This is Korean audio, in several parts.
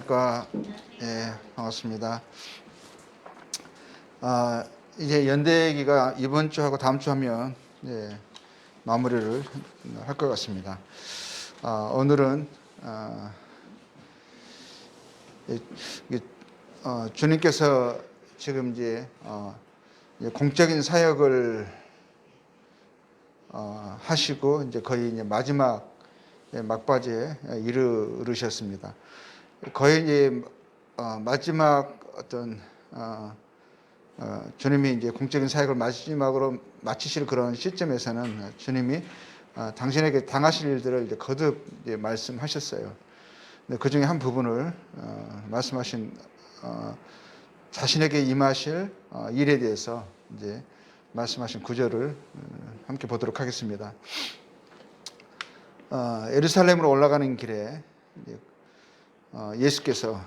반갑습니다. 이제 연대기가 이번 주하고 다음 주 하면 마무리를 할 것 같습니다. 오늘은 주님께서 지금 이제 공적인 사역을 하시고 이제 거의 이제 마지막 막바지에 이르셨습니다. 거의 이제 마지막 어떤 주님이 이제 공적인 사역을 마지막으로 마치실 그런 시점에서는 주님이 당신에게 당하실 일들을 이제 거듭 이제 말씀하셨어요. 그 중에 한 부분을 말씀하신 자신에게 임하실 일에 대해서 이제 말씀하신 구절을 함께 보도록 하겠습니다. 예루살렘으로 올라가는 길에 예수께서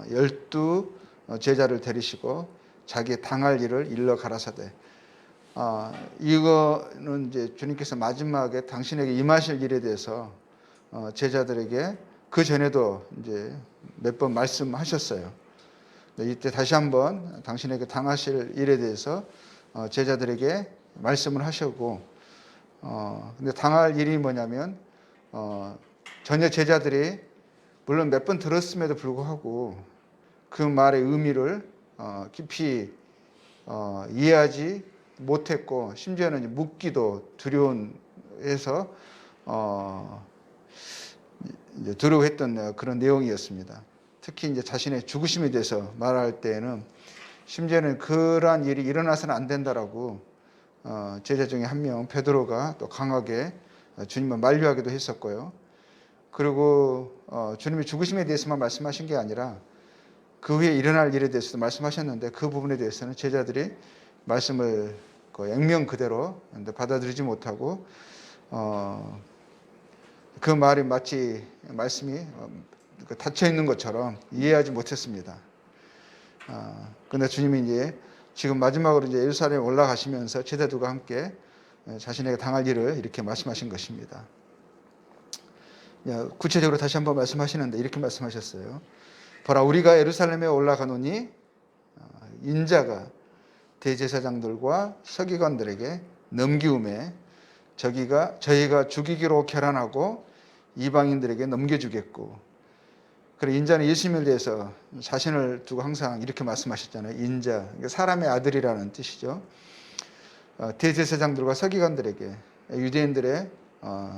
12 제자를 데리시고 자기의 당할 일을 일러 가라사대. 이거는 이제 주님께서 마지막에 당신에게 임하실 일에 대해서 제자들에게 그 전에도 이제 몇 번 말씀하셨어요. 이때 다시 한번 당신에게 당하실 일에 대해서 제자들에게 말씀을 하셨고, 근데 당할 일이 뭐냐면 전혀 제자들이 물론 몇 번 들었음에도 불구하고 그 말의 의미를 깊이 이해하지 못했고, 심지어는 묻기도 두려워해서 두려워했던 그런 내용이었습니다. 특히 이제 자신의 죽으심에 대해서 말할 때에는 심지어는 그러한 일이 일어나서는 안 된다라고 제자 중에 한 명 베드로가 또 강하게 주님을 만류하기도 했었고요. 그리고 주님이 죽으심에 대해서만 말씀하신 게 아니라 그 후에 일어날 일에 대해서도 말씀하셨는데 그 부분에 대해서는 제자들이 말씀을 액면 그대로 받아들이지 못하고 그 말이 마치 말씀이 닫혀 있는 것처럼 이해하지 못했습니다. 그런데 주님이 이제 지금 마지막으로 이제 예루살렘에 올라가시면서 제자들과 함께 자신에게 당할 일을 이렇게 말씀하신 것입니다. 구체적으로 다시 한번 말씀하시는데 이렇게 말씀하셨어요. 보라, 우리가 예루살렘에 올라가노니 인자가 대제사장들과 서기관들에게 넘기움에 저희가 죽이기로 결단하고 이방인들에게 넘겨주겠고. 그리고 인자는 예수님에 대해서 자신을 두고 항상 이렇게 말씀하셨잖아요. 인자, 사람의 아들이라는 뜻이죠. 대제사장들과 서기관들에게, 유대인들의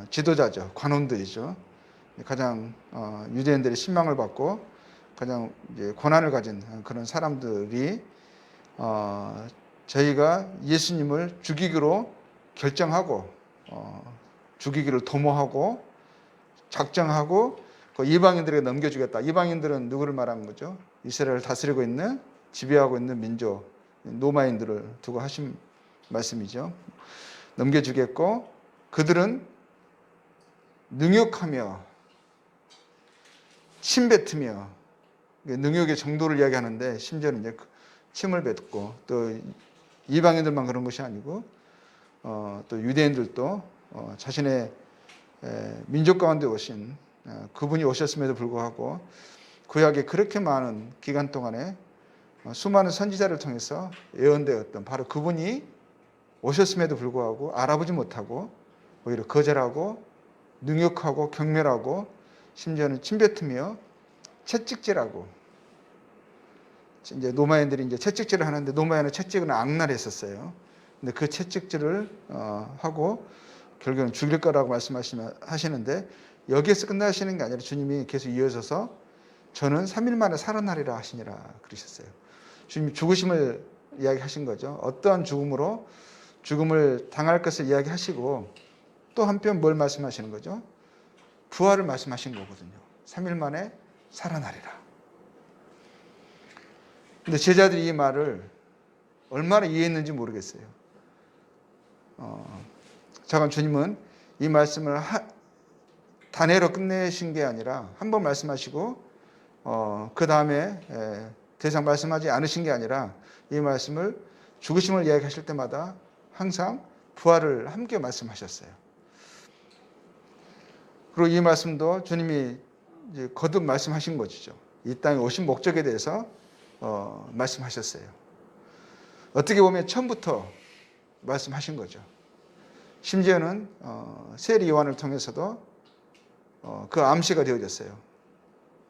지도자죠. 관원들이죠. 가장 유대인들의 신망을 받고 가장 이제 권한을 가진 그런 사람들이 저희가 예수님을 죽이기로 결정하고 죽이기를 도모하고 작정하고 그 이방인들에게 넘겨주겠다. 이방인들은 누구를 말하는 거죠? 이스라엘을 다스리고 있는, 지배하고 있는 민족 로마인들을 두고 하신 말씀이죠. 넘겨주겠고 그들은 능욕하며 침 뱉으며, 능욕의 정도를 이야기하는데 심지어는 이제 침을 뱉고, 또 이방인들만 그런 것이 아니고 또 유대인들도 자신의 민족 가운데 오신 그분이 오셨음에도 불구하고 구약에 그렇게 많은 기간 동안에 수많은 선지자를 통해서 예언되었던 바로 그분이 오셨음에도 불구하고 알아보지 못하고 오히려 거절하고 능욕하고 경멸하고 심지어는 침뱉으며 채찍질하고. 이제 로마인들이 이제 채찍질을 하는데 로마인은 채찍은 악랄했었어요. 근데 그 채찍질을 하고 결국은 죽일 거라고 말씀하시는데 여기에서 끝나시는 게 아니라 주님이 계속 이어져서 저는 3일 만에 살아나리라 하시니라 그러셨어요. 주님이 죽으심을 이야기하신 거죠. 어떠한 죽음으로 죽음을 당할 것을 이야기하시고 또 한편 뭘 말씀하시는 거죠? 부활을 말씀하신 거거든요. 3일 만에 살아나리라. 근데 제자들이 이 말을 얼마나 이해했는지 모르겠어요. 잠깐 주님은 이 말씀을 단회로 끝내신 게 아니라 한 번 말씀하시고 그 다음에 더 이상 말씀하지 않으신 게 아니라 이 말씀을 죽으심을 이야기하실 때마다 항상 부활을 함께 말씀하셨어요. 그리고 이 말씀도 주님이 이제 거듭 말씀하신 것이죠. 이 땅에 오신 목적에 대해서 말씀하셨어요. 어떻게 보면 처음부터 말씀하신 거죠. 심지어는 세리 요한을 통해서도 그 암시가 되어졌어요.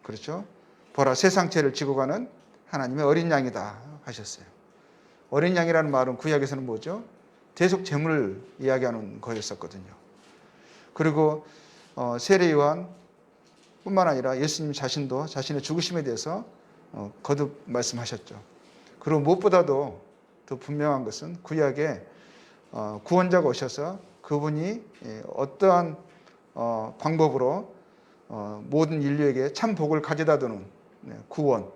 그렇죠? 보라, 세상 죄를 지고 가는 하나님의 어린 양이다 하셨어요. 어린 양이라는 말은 구약에서는 뭐죠? 대속 제물을 이야기하는 거였었거든요. 그리고 세례 요한 뿐만 아니라 예수님 자신도 자신의 죽으심에 대해서 거듭 말씀하셨죠. 그리고 무엇보다도 더 분명한 것은 구약에 구원자가 오셔서 그분이 어떠한 방법으로 모든 인류에게 참 복을 가져다 주는 구원,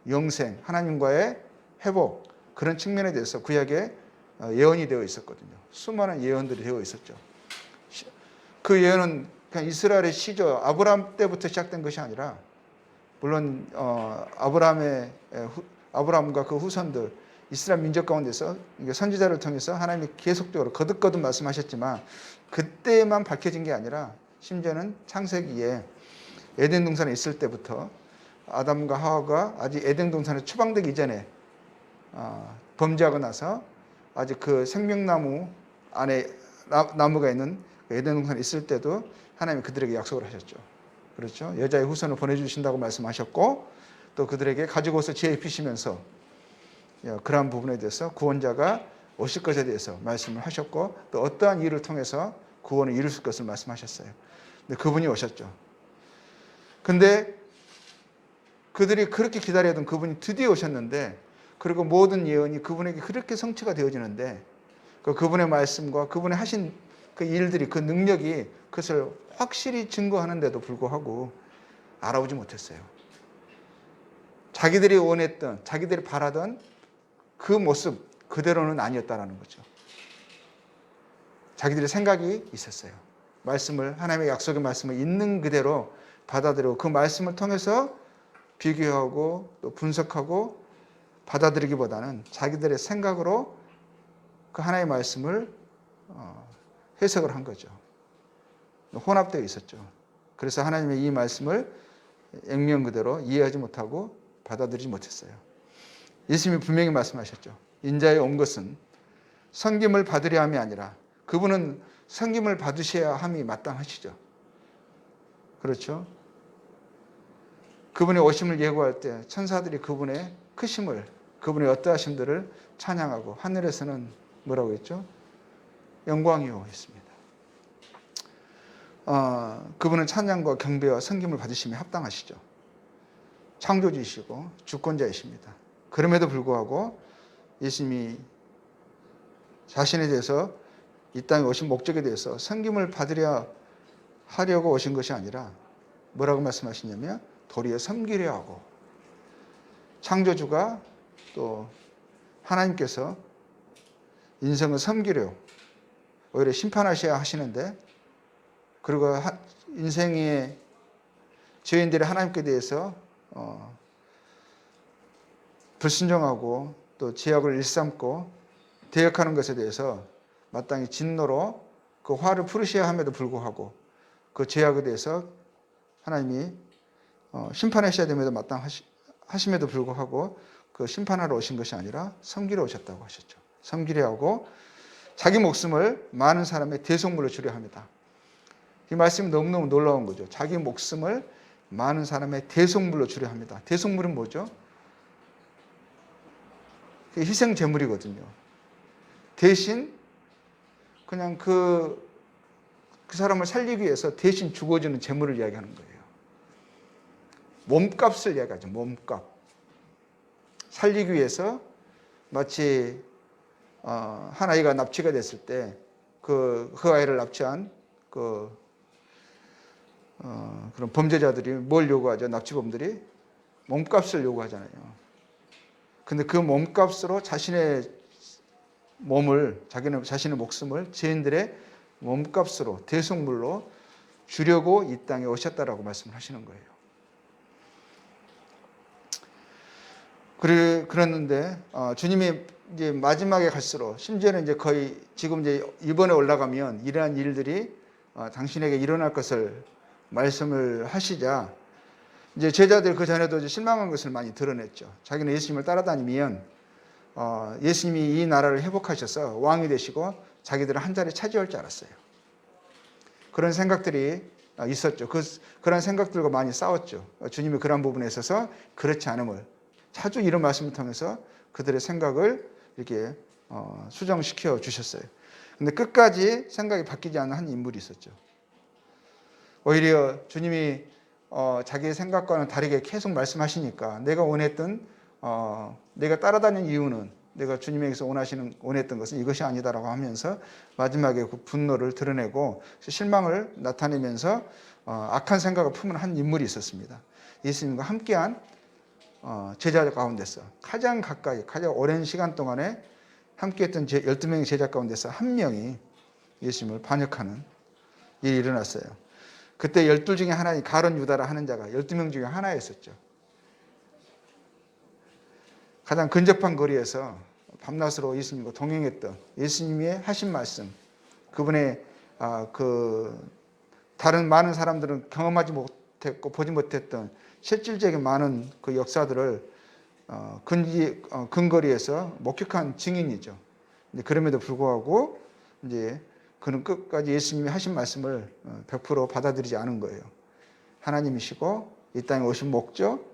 영생, 하나님과의 회복, 그런 측면에 대해서 구약에 예언이 되어 있었거든요. 수많은 예언들이 되어 있었죠. 그 예언은 그냥 이스라엘의 시조 아브라함 때부터 시작된 것이 아니라, 물론 아브라함과 그 후손들 이스라엘 민족 가운데서 선지자를 통해서 하나님이 계속적으로 거듭거듭 말씀하셨지만, 그때만 밝혀진 게 아니라 심지어는 창세기에 에덴 동산에 있을 때부터 아담과 하와가 아직 에덴 동산에 추방되기 이전에 범죄하고 나서 아직 그 생명나무 안에 나무가 있는 에덴 동산에 있을 때도 하나님이 그들에게 약속을 하셨죠. 그렇죠? 여자의 후손을 보내주신다고 말씀하셨고, 또 그들에게 가죽옷을 지어 입히시면서 그러한 부분에 대해서 구원자가 오실 것에 대해서 말씀을 하셨고, 또 어떠한 일을 통해서 구원을 이루실 것을 말씀하셨어요. 근데 그분이 오셨죠. 근데 그들이 그렇게 기다려던 그분이 드디어 오셨는데, 그리고 모든 예언이 그분에게 그렇게 성취가 되어지는데, 그분의 말씀과 그분의 하신 그 일들이, 그 능력이 그것을 확실히 증거하는데도 불구하고 알아보지 못했어요. 자기들이 원했던, 자기들이 바라던 그 모습 그대로는 아니었다라는 거죠. 자기들의 생각이 있었어요. 말씀을, 하나님의 약속의 말씀을 있는 그대로 받아들이고 그 말씀을 통해서 비교하고 또 분석하고 받아들이기보다는 자기들의 생각으로 그 하나님의 말씀을 해석을 한 거죠. 혼합되어 있었죠. 그래서 하나님의 이 말씀을 액면 그대로 이해하지 못하고 받아들이지 못했어요. 예수님이 분명히 말씀하셨죠. 인자에 온 것은 섬김을 받으려 함이 아니라, 그분은 섬김을 받으셔야 함이 마땅하시죠. 그렇죠? 그분의 오심을 예고할 때 천사들이 그분의 크심을, 그분의 어떠하심들을 찬양하고, 하늘에서는 뭐라고 했죠? 영광이요 했습니다. 그분은 찬양과 경배와 섬김을 받으심에 합당하시죠. 창조주이시고 주권자이십니다. 그럼에도 불구하고 예수님이 자신에 대해서, 이 땅에 오신 목적에 대해서 섬김을 받으려 하려고 오신 것이 아니라 뭐라고 말씀하시냐면 도리어 섬기려 하고, 창조주가 또 하나님께서 인생을 섬기려 오히려 심판하셔야 하시는데, 그리고 인생의 죄인들의 하나님께 대해서 불순종하고 또 죄악을 일삼고 대역하는 것에 대해서 마땅히 진노로 그 화를 풀으셔야 함에도 불구하고, 그 죄악에 대해서 하나님이 심판하셔야 됨에도 마땅하심에도 불구하고 그 심판하러 오신 것이 아니라 섬기러 오셨다고 하셨죠. 섬기려 하고 자기 목숨을 많은 사람의 대속물로 주려 합니다. 이 말씀이 너무너무 놀라운 거죠. 자기 목숨을 많은 사람의 대속물로 주려 합니다. 대속물은 뭐죠? 희생 제물이거든요. 대신 그냥 그 사람을 살리기 위해서 대신 죽어주는 제물을 이야기하는 거예요. 몸값을 이야기하죠. 몸값. 살리기 위해서 마치 한 아이가 납치가 됐을 때 그 아이를 납치한 그런 범죄자들이 뭘 요구하죠? 납치범들이 몸값을 요구하잖아요. 근데 그 몸값으로 자신의 몸을, 자신의 목숨을 죄인들의 몸값으로, 대속물로 주려고 이 땅에 오셨다라고 말씀을 하시는 거예요. 그랬는데 주님이 이제 마지막에 갈수록, 심지어는 이제 거의 지금 이제 이번에 올라가면 이러한 일들이 당신에게 일어날 것을 말씀을 하시자, 이제 제자들 그 전에도 이제 실망한 것을 많이 드러냈죠. 자기는 예수님을 따라다니면 예수님이 이 나라를 회복하셔서 왕이 되시고 자기들은 한 자리 차지할 줄 알았어요. 그런 생각들이 있었죠. 그런 생각들과 많이 싸웠죠. 주님이 그런 부분에 있어서 그렇지 않음을 자주 이런 말씀을 통해서 그들의 생각을 이렇게 수정시켜 주셨어요. 근데 끝까지 생각이 바뀌지 않는 한 인물이 있었죠. 오히려 주님이 자기의 생각과는 다르게 계속 말씀하시니까 내가 원했던 내가 따라다니는 이유는 내가 주님에게서 원했던 것은 이것이 아니다라고 하면서 마지막에 그 분노를 드러내고 실망을 나타내면서 악한 생각을 품은 한 인물이 있었습니다. 예수님과 함께한 제자 가운데서 가장 가까이 가장 오랜 시간 동안에 함께했던 12명의 제자 가운데서 한 명이 예수님을 반역하는 일이 일어났어요. 그때 12 중에 하나인 가룟 유다라 하는 자가 12명 중에 하나였었죠. 가장 근접한 거리에서 밤낮으로 예수님과 동행했던 예수님의 하신 말씀, 그분의 다른 많은 사람들은 경험하지 못했고 보지 못했던 실질적인 많은 그 역사들을 근거리에서 목격한 증인이죠. 그럼에도 불구하고 이제 그는 끝까지 예수님이 하신 말씀을 100% 받아들이지 않은 거예요. 하나님이시고 이 땅에 오신 목적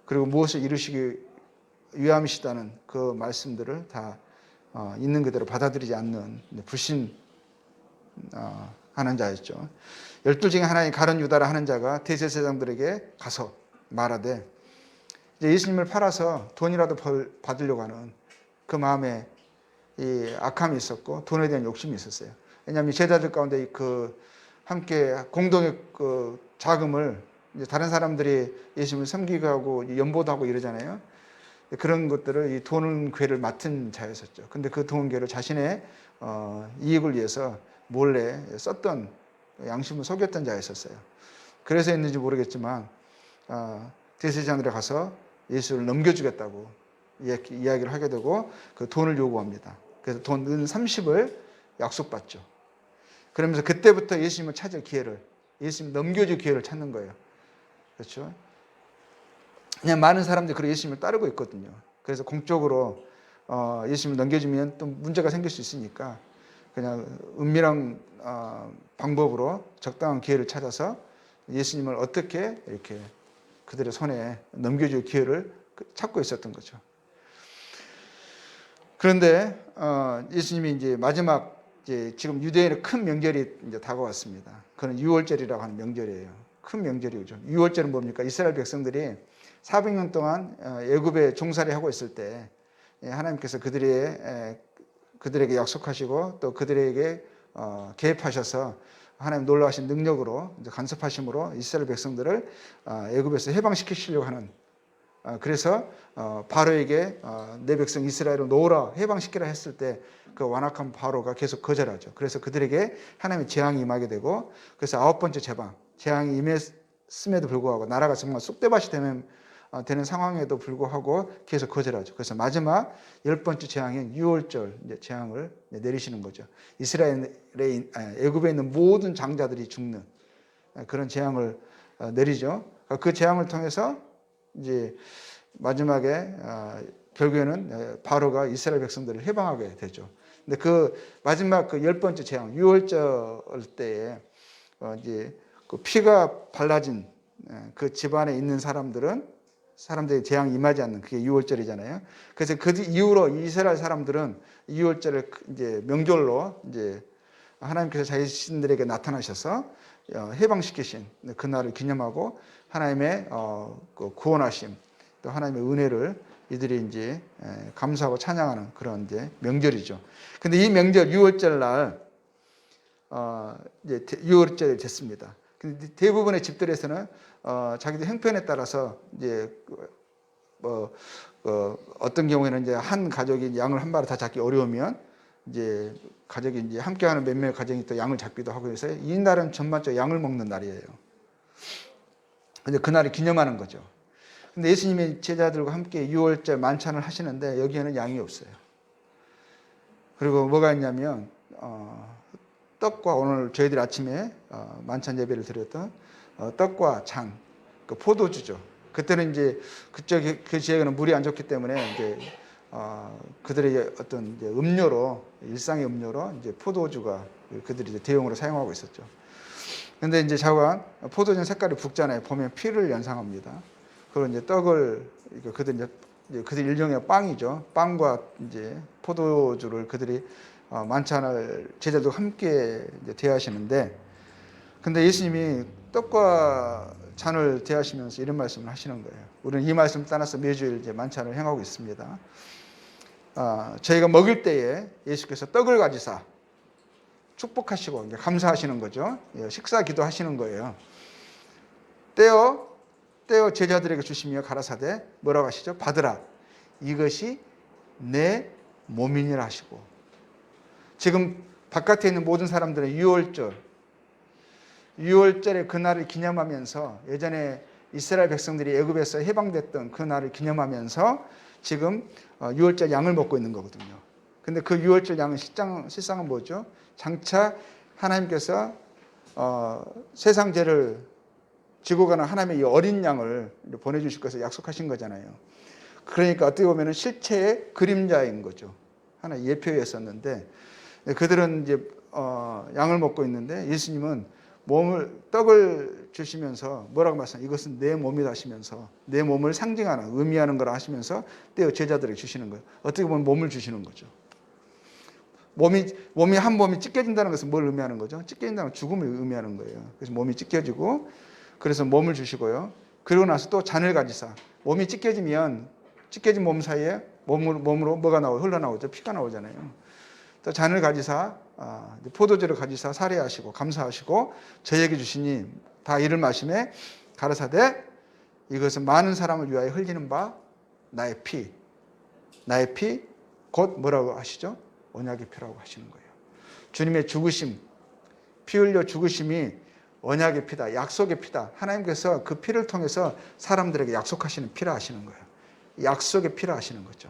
그리고 무엇을 이루시기 위함이시다는 그 말씀들을 다 있는 그대로 받아들이지 않는 불신하는 자였죠. 12 중에 하나인 가룟 유다라 하는 자가 대제사장들에게 가서 말하되 이제 예수님을 팔아서 돈이라도 받으려고 하는 그 마음에 이 악함이 있었고 돈에 대한 욕심이 있었어요. 왜냐하면 제자들 가운데 그 함께 공동의 그 자금을 이제 다른 사람들이 예수님을 섬기고 하고 연보도 하고 이러잖아요. 그런 것들을 이 돈괴를 맡은 자였었죠. 근데 그 돈괴를 자신의 이익을 위해서 몰래 썼던 양심을 속였던 자였었어요. 그래서였는지 모르겠지만 대제사장들에 가서 예수를 넘겨주겠다고 이야기를 하게 되고 그 돈을 요구합니다. 그래서 돈 은 30을 약속받죠. 그러면서 그때부터 예수님을 찾을 기회를, 예수님 넘겨줄 기회를 찾는 거예요. 그렇죠? 그냥 많은 사람들이 그런 예수님을 따르고 있거든요. 그래서 공적으로 예수님을 넘겨주면 또 문제가 생길 수 있으니까 그냥 은밀한 방법으로 적당한 기회를 찾아서 예수님을 어떻게 이렇게 그들의 손에 넘겨줄 기회를 찾고 있었던 거죠. 그런데 예수님이 이제 마지막 지금 유대인의 큰 명절이 이제 다가왔습니다. 그는 유월절이라고 하는 명절이에요. 큰 명절이죠. 유월절은 뭡니까? 이스라엘 백성들이 400년 동안 애굽에 종살이 하고 있을 때 하나님께서 그들에게 약속하시고 또 그들에게 개입하셔서 하나님 놀라우신 능력으로 이제 간섭하심으로 이스라엘 백성들을 애굽에서 해방시키시려고 하는 그래서 바로에게 내 백성 이스라엘을 놓으라 해방시키라 했을 때 그 완악한 바로가 계속 거절하죠. 그래서 그들에게 하나님의 재앙이 임하게 되고 그래서 9번째 재앙이 임했음에도 불구하고 나라가 정말 쑥대밭이 되는 상황에도 불구하고 계속 거절하죠. 그래서 마지막 10번째 재앙인 유월절 재앙을 내리시는 거죠. 애굽에 있는 모든 장자들이 죽는 그런 재앙을 내리죠. 그 재앙을 통해서 이제 마지막에 결국에는 바로가 이스라엘 백성들을 해방하게 되죠. 근데 그 마지막 그 10번째 재앙, 유월절 때에 이제 그 피가 발라진 그 집안에 있는 사람들의 재앙이 임하지 않는 그게 유월절이잖아요. 그래서 그 이후로 이스라엘 사람들은 유월절을 이제 명절로 이제 하나님께서 자신들에게 나타나셔서 해방시키신 그날을 기념하고 하나님의 구원하심 또 하나님의 은혜를 이들이 이제 감사하고 찬양하는 그런 이제 명절이죠. 근데 이 명절 6월절 날 이제 6월절이 됐습니다. 근데 대부분의 집들에서는 자기들 형편에 따라서 이제 어떤 경우에는 이제 한 가족이 양을 한 마리 다 잡기 어려우면 이제 가족이 이제 함께하는 몇몇 가정이 또 양을 잡기도 하고 해서 이 날은 전반적으로 양을 먹는 날이에요. 근데 그날을 기념하는 거죠. 근데 예수님이 제자들과 함께 6월절 만찬을 하시는데 여기에는 양이 없어요. 그리고 뭐가 있냐면 떡과 오늘 저희들이 아침에 만찬 예배를 드렸던 떡과 장 그 포도주죠. 그때는 이제 그 지역에는 물이 안 좋기 때문에 이제 그들의 어떤 이제 음료로, 일상의 음료로 이제 포도주가 그들이 이제 대용으로 사용하고 있었죠. 근데 이제 자관 포도주 색깔이 붉잖아요. 보면 피를 연상합니다. 그리고 이제 떡을 그들 일종의 빵이죠. 빵과 이제 포도주를 그들이 만찬을 제자도 함께 이제 대하시는데, 근데 예수님이 떡과 잔을 대하시면서 이런 말씀을 하시는 거예요. 우리는 이 말씀 따라서 매주일 이제 만찬을 행하고 있습니다. 저희가 먹을 때에 예수께서 떡을 가지사 축복하시고 이제 감사하시는 거죠. 식사 기도하시는 거예요. 떼어 제자들에게 주시며 가라사대 뭐라고 하시죠? 받으라. 이것이 내 몸이니라 하시고. 지금 바깥에 있는 모든 사람들은 유월절의 그날을 기념하면서, 예전에 이스라엘 백성들이 애굽에서 해방됐던 그날을 기념하면서 지금 유월절 양을 먹고 있는 거거든요. 근데 그 유월절 양은 실상은 뭐죠? 장차 하나님께서 세상 죄를 지고 가는 하나님의 이 어린 양을 보내주실 것을 약속하신 거잖아요. 그러니까 어떻게 보면 실체의 그림자인 거죠. 하나 예표였었는데, 그들은 이제 양을 먹고 있는데 예수님은 떡을 주시면서 뭐라고 말씀하세요? 이것은 내 몸이다 하시면서, 내 몸을 상징하는, 의미하는 거라 하시면서 떼어 제자들에게 주시는 거예요. 어떻게 보면 몸을 주시는 거죠. 몸이 한 몸이 찢겨진다는 것은 뭘 의미하는 거죠? 찢겨진다는 건 죽음을 의미하는 거예요. 그래서 몸이 찢겨지고, 그래서 몸을 주시고요. 그리고 나서 또 잔을 가지사. 몸이 찢겨진 몸 사이에 몸으로 뭐가 흘러나오죠? 피가 나오잖아요. 또 잔을 가지사, 포도주를 가지사 살해하시고 감사하시고 저에게 주시니 다 이를 마심에 가라사대 이것은 많은 사람을 위하여 흘리는 바 나의 피 곧 뭐라고 하시죠? 언약의 피라고 하시는 거예요. 주님의 죽으심, 피 흘려 죽으심이 언약의 피다, 약속의 피다. 하나님께서 그 피를 통해서 사람들에게 약속하시는 피라 하시는 거예요. 약속의 피라 하시는 거죠.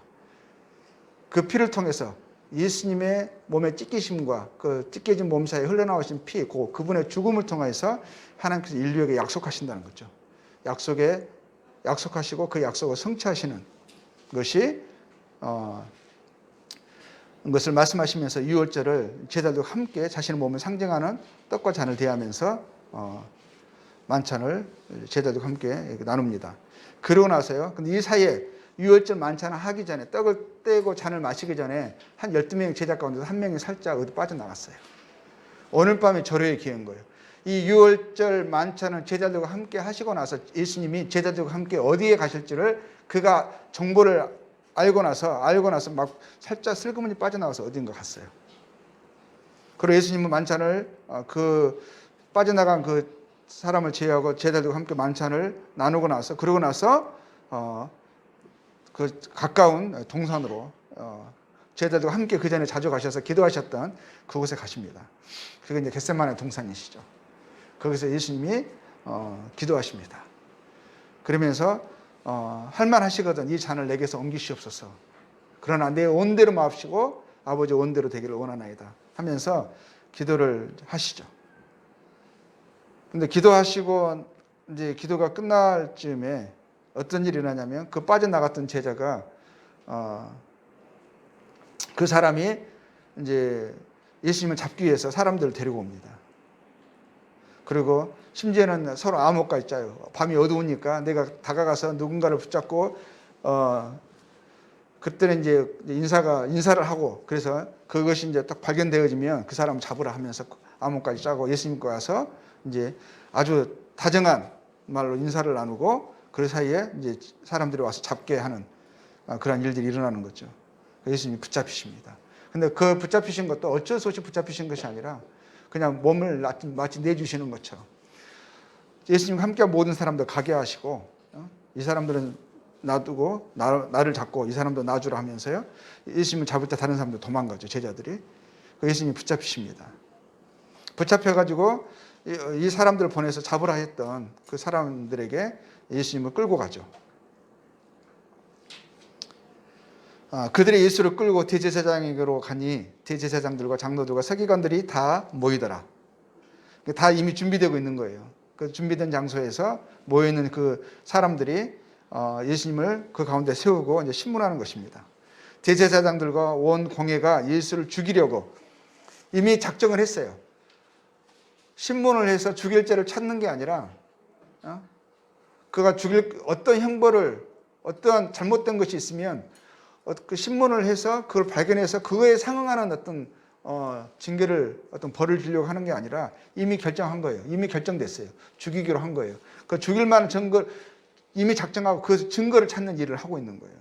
그 피를 통해서 예수님의 몸의 찢기심과 그 찢겨진 몸 사이에 흘러나오신 피, 그분의 죽음을 통해서 하나님께서 인류에게 약속하신다는 거죠. 약속하시고 그 약속을 성취하시는 것이 것을 말씀하시면서 유월절을 제자들과 함께 자신의 몸을 상징하는 떡과 잔을 대하면서 만찬을 제자들과 함께 나눕니다. 그러고 나서요. 근데 이 사이에 유월절 만찬을 하기 전에, 떡을 떼고 잔을 마시기 전에 한 12명의 제자 가운데서 한 명이 살짝 어디 빠져나갔어요. 오늘 밤에 절호의 기회인 거예요. 이 유월절 만찬을 제자들과 함께 하시고 나서 예수님이 제자들과 함께 어디에 가실지를 그가 정보를 알고 나서 막 살짝 슬그머니 빠져나가서 어딘가 갔어요. 그리고 예수님은 만찬을 빠져나간 그 사람을 제외하고 제자들과 함께 만찬을 나누고 나서, 그러고 나서 그 가까운 동산으로 제자들과 함께 그 전에 자주 가셔서 기도하셨던 그곳에 가십니다. 그게 이제 겟세마네 동산이시죠. 거기서 예수님이 기도하십니다. 그러면서 할만하시거든 이 잔을 내게서 옮기시옵소서. 그러나 내 온대로 마옵시고 아버지 온대로 되기를 원하나이다 하면서 기도를 하시죠. 근데 기도하시고 이제 기도가 끝날 즈음에 어떤 일이 일어나냐면 그 빠져나갔던 제자가 그 사람이 이제 예수님을 잡기 위해서 사람들을 데리고 옵니다. 그리고 심지어는 서로 암호까지 짜요. 밤이 어두우니까 내가 다가가서 누군가를 붙잡고 그때는 이제 인사를 하고, 그래서 그것이 이제 딱 발견되어지면 그 사람을 잡으라 하면서 암호까지 짜고 예수님께 와서 이제 아주 다정한 말로 인사를 나누고 그 사이에 이제 사람들이 와서 잡게 하는 그런 일들이 일어나는 거죠. 예수님이 붙잡히십니다. 근데 그 붙잡히신 것도 어쩔 수 없이 붙잡히신 것이 아니라 그냥 몸을 마치 내주시는 것처럼 예수님과 함께 모든 사람들 가게 하시고, 이 사람들은 놔두고 나를 잡고 이 사람도 놔주라 하면서요. 예수님을 잡을 때 다른 사람들 도망가죠. 제자들이. 예수님이 붙잡히십니다. 붙잡혀가지고 이 사람들을 보내서 잡으라 했던 그 사람들에게 예수님을 끌고 가죠. 그들이 예수를 끌고 대제사장에게로 가니 대제사장들과 장로들과 서기관들이 다 모이더라. 다 이미 준비되고 있는 거예요. 그 준비된 장소에서 모여 있는 그 사람들이 예수님을 그 가운데 세우고 이제 신문하는 것입니다. 대제사장들과 온 공회가 예수를 죽이려고 이미 작정을 했어요. 신문을 해서 죽일 죄를 찾는 게 아니라 그가 죽일 어떤 형벌을 어떠한 잘못된 것이 있으면 그 신문을 해서 그걸 발견해서 그거에 상응하는 어떤 징계를 어떤 벌을 주려고 하는 게 아니라 이미 결정한 거예요. 이미 결정됐어요. 죽이기로 한 거예요. 그 죽일 만한 증거 이미 작정하고 그 증거를 찾는 일을 하고 있는 거예요.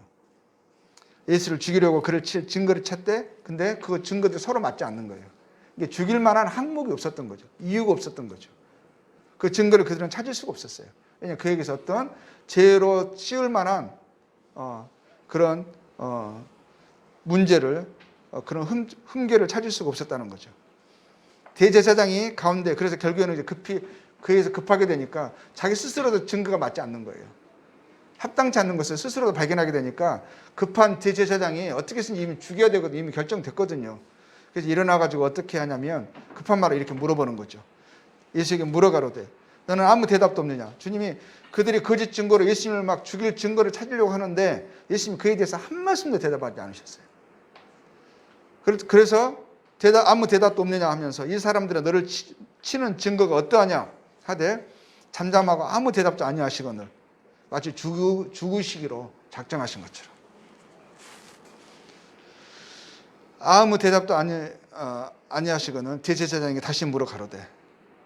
예수를 죽이려고 그를 칠 증거를 찾대. 근데 그 증거들이 서로 맞지 않는 거예요. 이게 죽일 만한 항목이 없었던 거죠. 이유가 없었던 거죠. 그 증거를 그들은 찾을 수가 없었어요. 왜냐하면 그에게서 어떤 죄로 씌울 만한 그런 문제를 그런 흠결을 찾을 수가 없었다는 거죠. 대제사장이 가운데 그래서 결국에는 이제 그에서 급하게 되니까 자기 스스로도 증거가 맞지 않는 거예요. 합당치 않는 것을 스스로도 발견하게 되니까 급한 대제사장이 어떻게 해서든 이미 죽여야 되거든요. 이미 결정됐거든요. 그래서 일어나가지고 어떻게 하냐면 급한 말을 이렇게 물어보는 거죠. 예수에게 물어가로되 너는 아무 대답도 없느냐. 주님이 그들이 거짓 증거로 예수님을 막 죽일 증거를 찾으려고 하는데 예수님이 그에 대해서 한 말씀도 대답하지 않으셨어요. 그래서 아무 대답도 없느냐 하면서 이 사람들은 너를 치는 증거가 어떠하냐 하되 잠잠하고 아무 대답도 아니하시거늘 마치 죽으시기로 작정하신 것처럼 아무 대답도 아니하시거늘 대제사장에게 다시 물어 가로되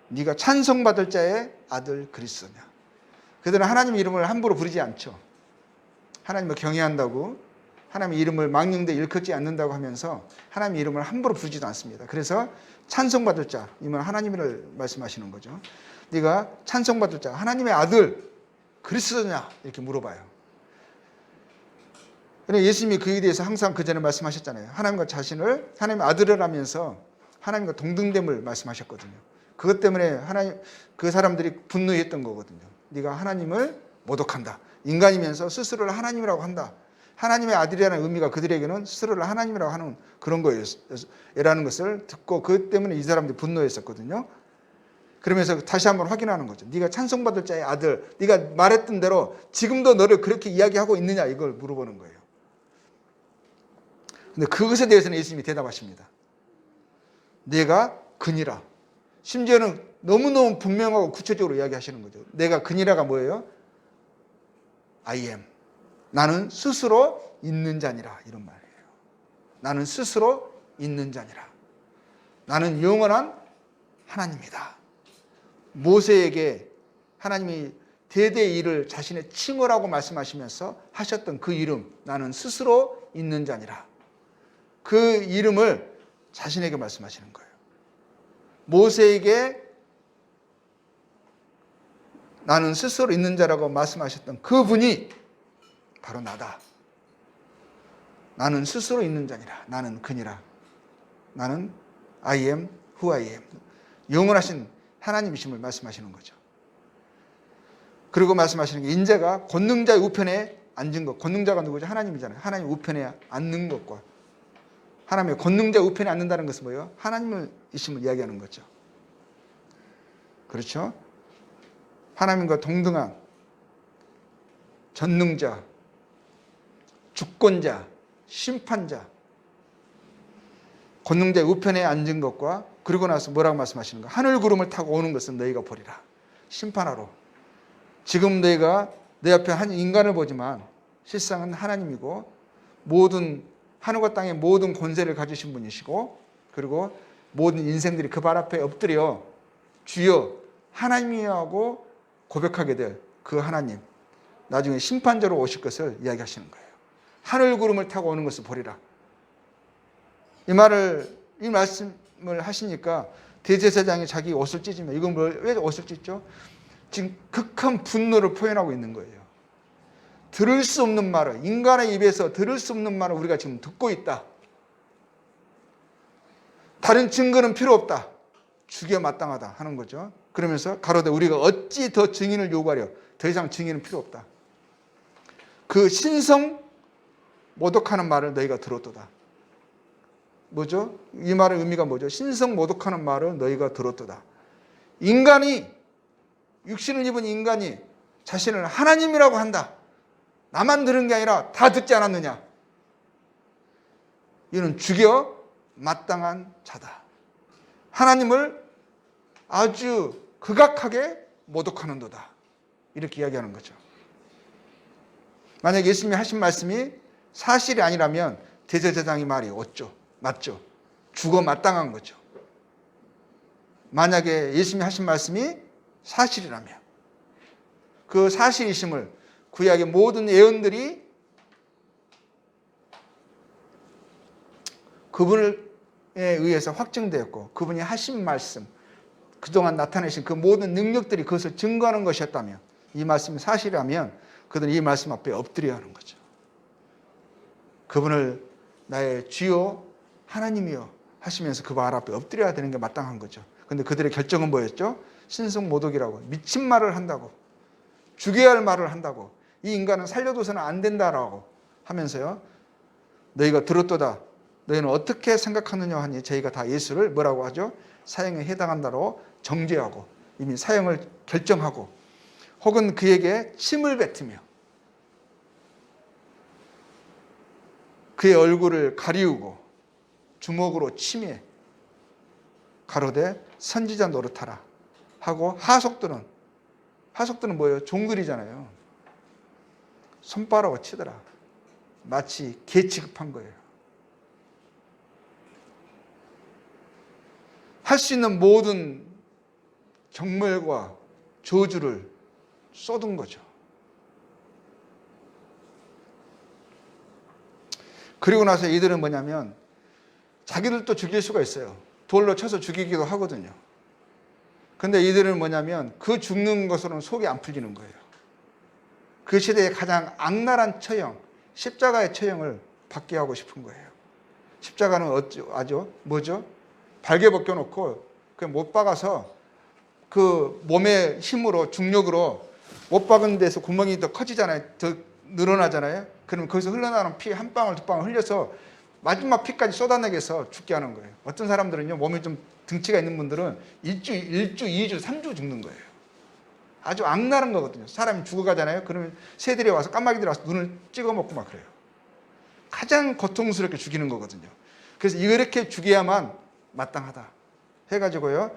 네가 찬송받을 자의 아들 그리스도냐. 그들은 하나님의 이름을 함부로 부르지 않죠. 하나님을 경외한다고 하나님의 이름을 망령되 일컫지 않는다고 하면서 하나님의 이름을 함부로 부르지도 않습니다. 그래서 찬송받을 자, 이면 하나님을 말씀하시는 거죠. 네가 찬송받을 자, 하나님의 아들 그리스도냐 이렇게 물어봐요. 그런데 예수님이 그에 대해서 항상 그 전에 말씀하셨잖아요. 하나님과 자신을 하나님의 아들이라면서 하나님과 동등됨을 말씀하셨거든요. 그것 때문에 그 사람들이 분노했던 거거든요. 네가 하나님을 모독한다. 인간이면서 스스로를 하나님이라고 한다. 하나님의 아들이라는 의미가 그들에게는 스스로를 하나님이라고 하는 그런 거라는 것을 듣고 그것 때문에 이 사람들이 분노했었거든요. 그러면서 다시 한번 확인하는 거죠. 네가 찬송받을 자의 아들, 네가 말했던 대로 지금도 너를 그렇게 이야기하고 있느냐 이걸 물어보는 거예요. 근데 그것에 대해서는 예수님이 대답하십니다. 내가 그니라. 심지어는 너무너무 분명하고 구체적으로 이야기하시는 거죠. 내가 그니라가 뭐예요? I am. 나는 스스로 있는 자니라. 이런 말이에요. 나는 스스로 있는 자니라. 나는 영원한 하나님이다. 모세에게 하나님이 대대의 일을 자신의 칭호라고 말씀하시면서 하셨던 그 이름, 나는 스스로 있는 자니라. 그 이름을 자신에게 말씀하시는 거예요. 모세에게 나는 스스로 있는 자라고 말씀하셨던 그분이 바로 나다. 나는 스스로 있는 자니라. 나는 그니라. 나는 I am who I am. 영원하신 하나님이심을 말씀하시는 거죠. 그리고 말씀하시는 게 인자가 권능자의 우편에 앉은 것. 권능자가 누구죠? 하나님이잖아요. 하나님 우편에 앉는 것과 하나님의 권능자 우편에 앉는다는 것은 뭐예요? 하나님의 이심을 이야기하는 거죠. 그렇죠? 하나님과 동등한 전능자, 주권자, 심판자, 권능자의 우편에 앉은 것과 그리고 나서 뭐라고 말씀하시는가? 하늘 구름을 타고 오는 것은 너희가 보리라. 심판하러. 지금 너희가 내 앞에 한 인간을 보지만 실상은 하나님이고 모든 하늘과 땅의 모든 권세를 가지신 분이시고 그리고 모든 인생들이 그 발 앞에 엎드려 주여 하나님이라고 고백하게 될 그 하나님 나중에 심판자로 오실 것을 이야기하시는 거예요. 하늘 구름을 타고 오는 것을 보리라. 이 말씀을 하시니까 대제사장이 자기 옷을 찢으며 이건 왜 옷을 찢죠? 지금 극한 분노를 표현하고 있는 거예요. 들을 수 없는 말을 인간의 입에서 들을 수 없는 말을 우리가 지금 듣고 있다. 다른 증거는 필요 없다. 죽여 마땅하다 하는 거죠. 그러면서 가로되 우리가 어찌 더 증인을 요구하려. 더 이상 증인은 필요 없다. 그 신성 모독하는 말을 너희가 들었도다. 뭐죠? 이 말의 의미가 뭐죠? 신성 모독하는 말을 너희가 들었도다. 인간이 육신을 입은 인간이 자신을 하나님이라고 한다. 나만 들은 게 아니라 다 듣지 않았느냐. 이는 죽여 마땅한 자다. 하나님을 아주 극악하게 모독하는도다. 이렇게 이야기하는 거죠. 만약 예수님이 하신 말씀이 사실이 아니라면 대제사장이 말이 어쩌? 맞죠? 죽어 마땅한 거죠. 만약에 예수님이 하신 말씀이 사실이라면 그 사실이심을 구약의 모든 예언들이 그분에 의해서 확증되었고 그분이 하신 말씀, 그동안 나타내신 그 모든 능력들이 그것을 증거하는 것이었다면, 이 말씀이 사실이라면 그들은 이 말씀 앞에 엎드려야 하는 거죠. 그분을 나의 주요 하나님이여 하시면서 그 말 앞에 엎드려야 되는 게 마땅한 거죠. 그런데 그들의 결정은 뭐였죠? 신성모독이라고, 미친 말을 한다고, 죽여야 할 말을 한다고, 이 인간은 살려둬서는 안 된다라고 하면서요, 너희가 들었도다, 너희는 어떻게 생각하느냐 하니 저희가 다 예수를 뭐라고 하죠? 사형에 해당한다로 정죄하고 이미 사형을 결정하고, 혹은 그에게 침을 뱉으며 그의 얼굴을 가리우고 주먹으로 치매 가로되 선지자 노릇하라 하고, 하속들은 뭐예요? 종들이잖아요. 손바닥으로 치더라. 마치 개 취급한 거예요. 할 수 있는 모든 경멸과 저주를 쏟은 거죠. 그리고 나서 이들은 뭐냐면 자기들도 죽일 수가 있어요. 돌로 쳐서 죽이기도 하거든요. 근데 이들은 뭐냐면 그 죽는 것으로는 속이 안 풀리는 거예요. 그 시대의 가장 악랄한 처형, 십자가의 처형을 받게 하고 싶은 거예요. 십자가는 뭐죠? 발개 벗겨놓고 그냥 못 박아서 그 몸의 힘으로, 중력으로 못 박은 데서 구멍이 더 커지잖아요. 더 늘어나잖아요. 그러면 거기서 흘러나오는 피 한 방울 두 방울 흘려서 마지막 피까지 쏟아내게 해서 죽게 하는 거예요. 어떤 사람들은요, 몸이 좀 등치가 있는 분들은 1주, 2주, 3주 죽는 거예요. 아주 악랄한 거거든요. 사람이 죽어가잖아요. 그러면 새들이 와서, 까마귀들이 와서 눈을 찍어 먹고 막 그래요. 가장 고통스럽게 죽이는 거거든요. 그래서 이렇게 죽여야만 마땅하다 해가지고요,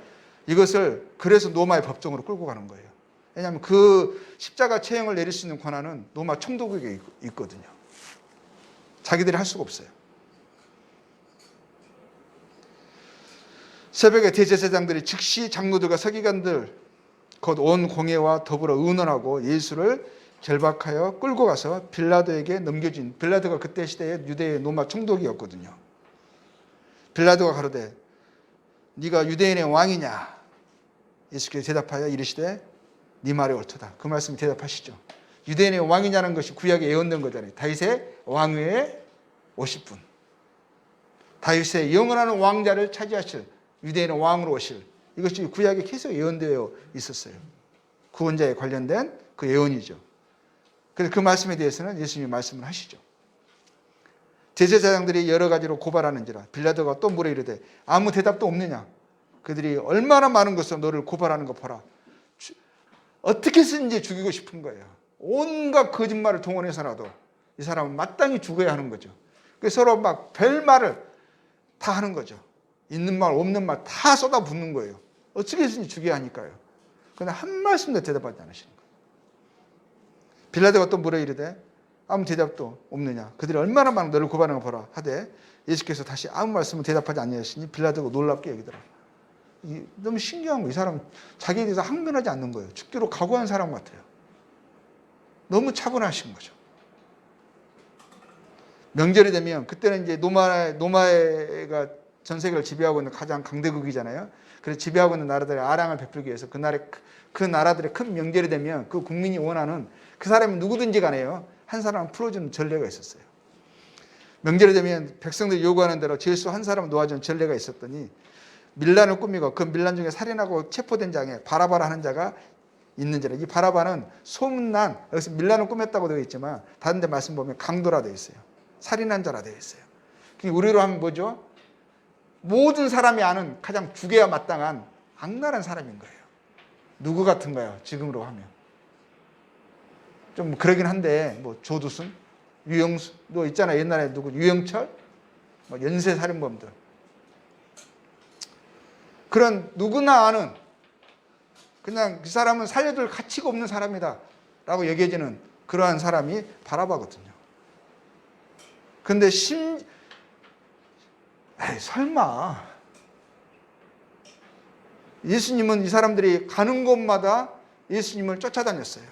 이것을 그래서 로마의 법정으로 끌고 가는 거예요. 왜냐하면 그 십자가 처형을 내릴 수 있는 권한은 로마 총독에게 있거든요. 자기들이 할 수가 없어요. 새벽에 대제사장들이 즉시 장로들과 서기관들 곧 온 공회와 더불어 의논하고 예수를 결박하여 끌고 가서 빌라도에게 넘겨준, 빌라도가 그때 시대의 유대의 로마 총독이었거든요. 빌라도가 가로되 네가 유대인의 왕이냐? 예수께서 대답하여 이르시되 네 말이 옳도다. 그 말씀에 대답하시죠. 유대인의 왕이냐는 것이 구약에 예언된 거잖아요. 다윗의 왕위에 오실 분, 다윗의 영원한 왕자를 차지하실, 유대인의 왕으로 오실, 이것이 구약에 계속 예언되어 있었어요. 구원자에 관련된 그 예언이죠. 그래서 그 말씀에 대해서는 예수님이 말씀을 하시죠. 제사장들이 여러 가지로 고발하는지라 빌라도가 또 물어 이르되 아무 대답도 없느냐? 그들이 얼마나 많은 것으로 너를 고발하는 거 보라. 어떻게 해서든지 죽이고 싶은 거예요. 온갖 거짓말을 동원해서라도 이 사람은 마땅히 죽어야 하는 거죠. 그래서 서로 막 별말을 다 하는 거죠. 있는 말 없는 말 다 쏟아붓는 거예요. 어떻게 해서든지 죽여야 하니까요. 그런데 한 말씀도 대답하지 않으시는 거예요. 빌라도가 또 물어 이르되 아무 대답도 없느냐? 그들이 얼마나 많은 너를 고발하는 거 보라 하되 예수께서 다시 아무 말씀을 대답하지 아니하시니 빌라도가 놀랍게 여기더라. 너무 신기한 거예요. 이 사람은 자기에 대해서 항변하지 않는 거예요. 죽기로 각오한 사람 같아요. 너무 차분하신 거죠. 명절이 되면, 그때는 이제 노마가 전 세계를 지배하고 있는 가장 강대국이잖아요. 그래서 지배하고 있는 나라들의 아랑을 베풀기 위해서 그 나라들의 큰 명절이 되면 그 국민이 원하는, 그 사람이 누구든지 간에요, 한 사람을 풀어주는 전례가 있었어요. 명절이 되면 백성들이 요구하는 대로 죄수 한 사람을 놓아주는 전례가 있었더니 밀란을 꾸미고 그 밀란 중에 살인하고 체포된 자에 바라바라 하는 자가 있는지라. 이 바라바는 소문난, 여기서 밀란을 꾸몄다고 되어 있지만 다른 데 말씀 보면 강도라 되어 있어요. 살인한 자라 되어 있어요. 우리로 하면 뭐죠? 모든 사람이 아는 가장 죽여야 마땅한 악랄한 사람인 거예요. 누구 같은가요? 지금으로 하면. 좀 그러긴 한데 뭐 조두순, 유영수, 너 있잖아 옛날에 누구 유영철, 뭐 연쇄 살인범들. 그런 누구나 아는 그냥 그 사람은 살려둘 가치가 없는 사람이다 라고 여겨지는 그러한 사람이 바라바거든요. 근데 에이, 설마 예수님은 이 사람들이 가는 곳마다 예수님을 쫓아다녔어요.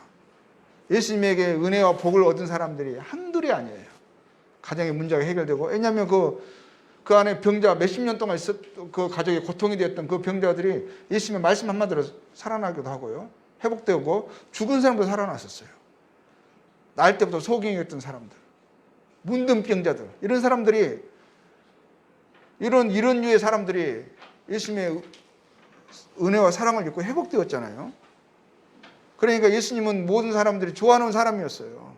예수님에게 은혜와 복을 얻은 사람들이 한둘이 아니에요. 가정의 문제가 해결되고, 왜냐하면 그 안에 병자 몇십 년 동안 그 가족의 고통이 되었던 그 병자들이 예수님의 말씀 한마디로 살아나기도 하고요. 회복되고 죽은 사람도 살아났었어요. 날 때부터 소경이었던 사람들, 문둥병자들, 이런 사람들이 이런 류의 사람들이 예수님의 은혜와 사랑을 입고 회복되었잖아요. 그러니까 예수님은 모든 사람들이 좋아하는 사람이었어요.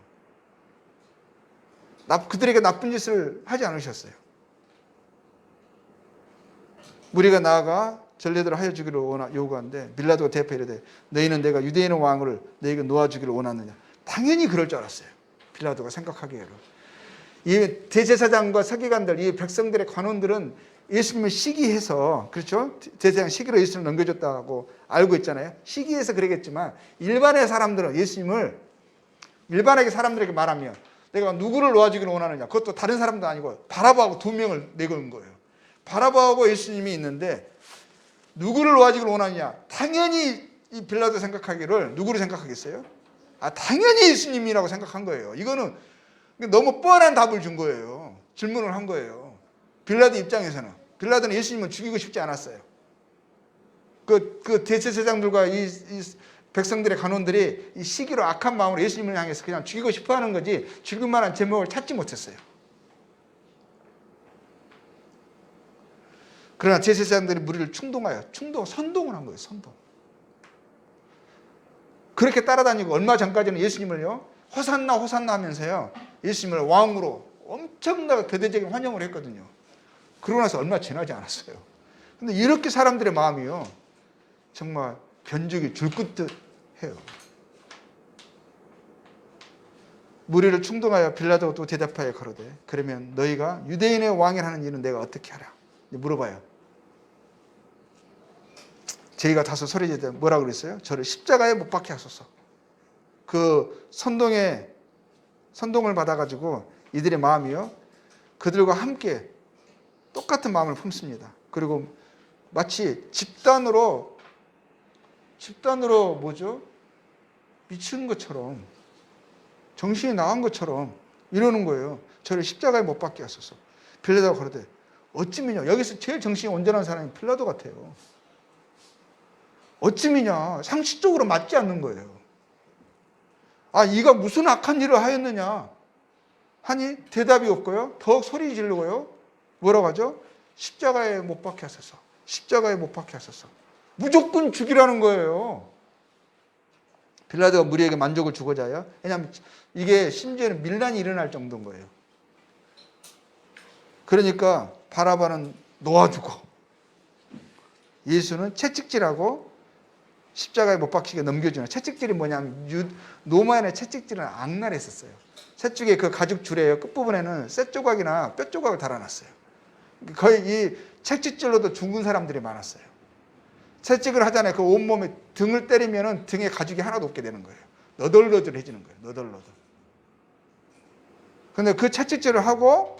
그들에게 나쁜 짓을 하지 않으셨어요. 무리가 나아가 전례대로 하여 주기를 요구하는데 빌라도가 대답해 이르되 너희는 내가 유대인의 왕을 너희에게 놓아주기를 원하느냐. 당연히 그럴 줄 알았어요. 빌라도가 생각하기에는. 이 대제사장과 서기관들, 이 백성들의 관원들은 예수님을 시기해서, 그렇죠? 대제사장 시기로 예수님을 넘겨줬다고 알고 있잖아요. 시기해서 그러겠지만 일반의 사람들은 예수님을 일반하게 사람들에게 말하면 내가 누구를 놓아주기를 원하느냐. 그것도 다른 사람도 아니고 바라바하고 두 명을 내건 거예요. 바라바하고 예수님이 있는데 누구를 놓아주기를 원하느냐. 당연히 이 빌라도 생각하기를 누구를 생각하겠어요? 당연히 예수님이라고 생각한 거예요. 이거는 너무 뻔한 답을 준 거예요. 질문을 한 거예요. 빌라도 입장에서는. 빌라도는 예수님을 죽이고 싶지 않았어요. 그 대제사장들과 이 백성들의 간원들이 이 시기로 악한 마음으로 예수님을 향해서 그냥 죽이고 싶어 하는 거지 죽일 만한 제목을 찾지 못했어요. 그러나 제사장들이 무리를 선동을 한 거예요. 선동. 그렇게 따라다니고 얼마 전까지는 예수님을요, 호산나 호산나 하면서요, 예수님을 왕으로 엄청나게 대대적인 환영을 했거든요. 그러고 나서 얼마 지나지 않았어요. 근데 이렇게 사람들의 마음이요, 정말 변죽이 줄긋듯 해요. 무리를 충동하여 빌라도가 또 대답하여 가로되 그러면 너희가 유대인의 왕이라는 일은 내가 어떻게 하라? 물어봐요. 저희가 다소 소리지르되 뭐라고 그랬어요? 저를 십자가에 못 박게 하소서. 그 선동을 받아가지고 이들의 마음이요, 그들과 함께 똑같은 마음을 품습니다. 그리고 마치 집단으로 뭐죠? 미친 것처럼, 정신이 나간 것처럼 이러는 거예요. 저를 십자가에 못 박게 하소서. 빌라도가 그러되 어찌미냐. 여기서 제일 정신이 온전한 사람이 빌라도 같아요. 어찌미냐. 상식적으로 맞지 않는 거예요. 이가 무슨 악한 일을 하였느냐 하니 대답이 없고요. 더욱 소리 지르고요. 뭐라고 하죠? 십자가에 못 박게 하소서. 십자가에 못 박게 하소서. 무조건 죽이라는 거예요. 빌라도가 무리에게 만족을 주고자 해요. 왜냐하면 이게 심지어는 밀란이 일어날 정도인 거예요. 그러니까 바라바는 놓아주고 예수는 채찍질하고 십자가에 못 박히게 넘겨주는. 채찍질이 뭐냐면 로마인의 채찍질은 악랄했었어요. 채찍의 그 가죽 줄에 끝부분에는 쇠 조각이나 뼈 조각을 달아놨어요. 거의 이 채찍질로도 죽은 사람들이 많았어요. 채찍을 하잖아요. 그 온몸에 등을 때리면 등에 가죽이 하나도 없게 되는 거예요. 너덜너덜해지는 거예요. 너덜너덜. 근데 그 채찍질을 하고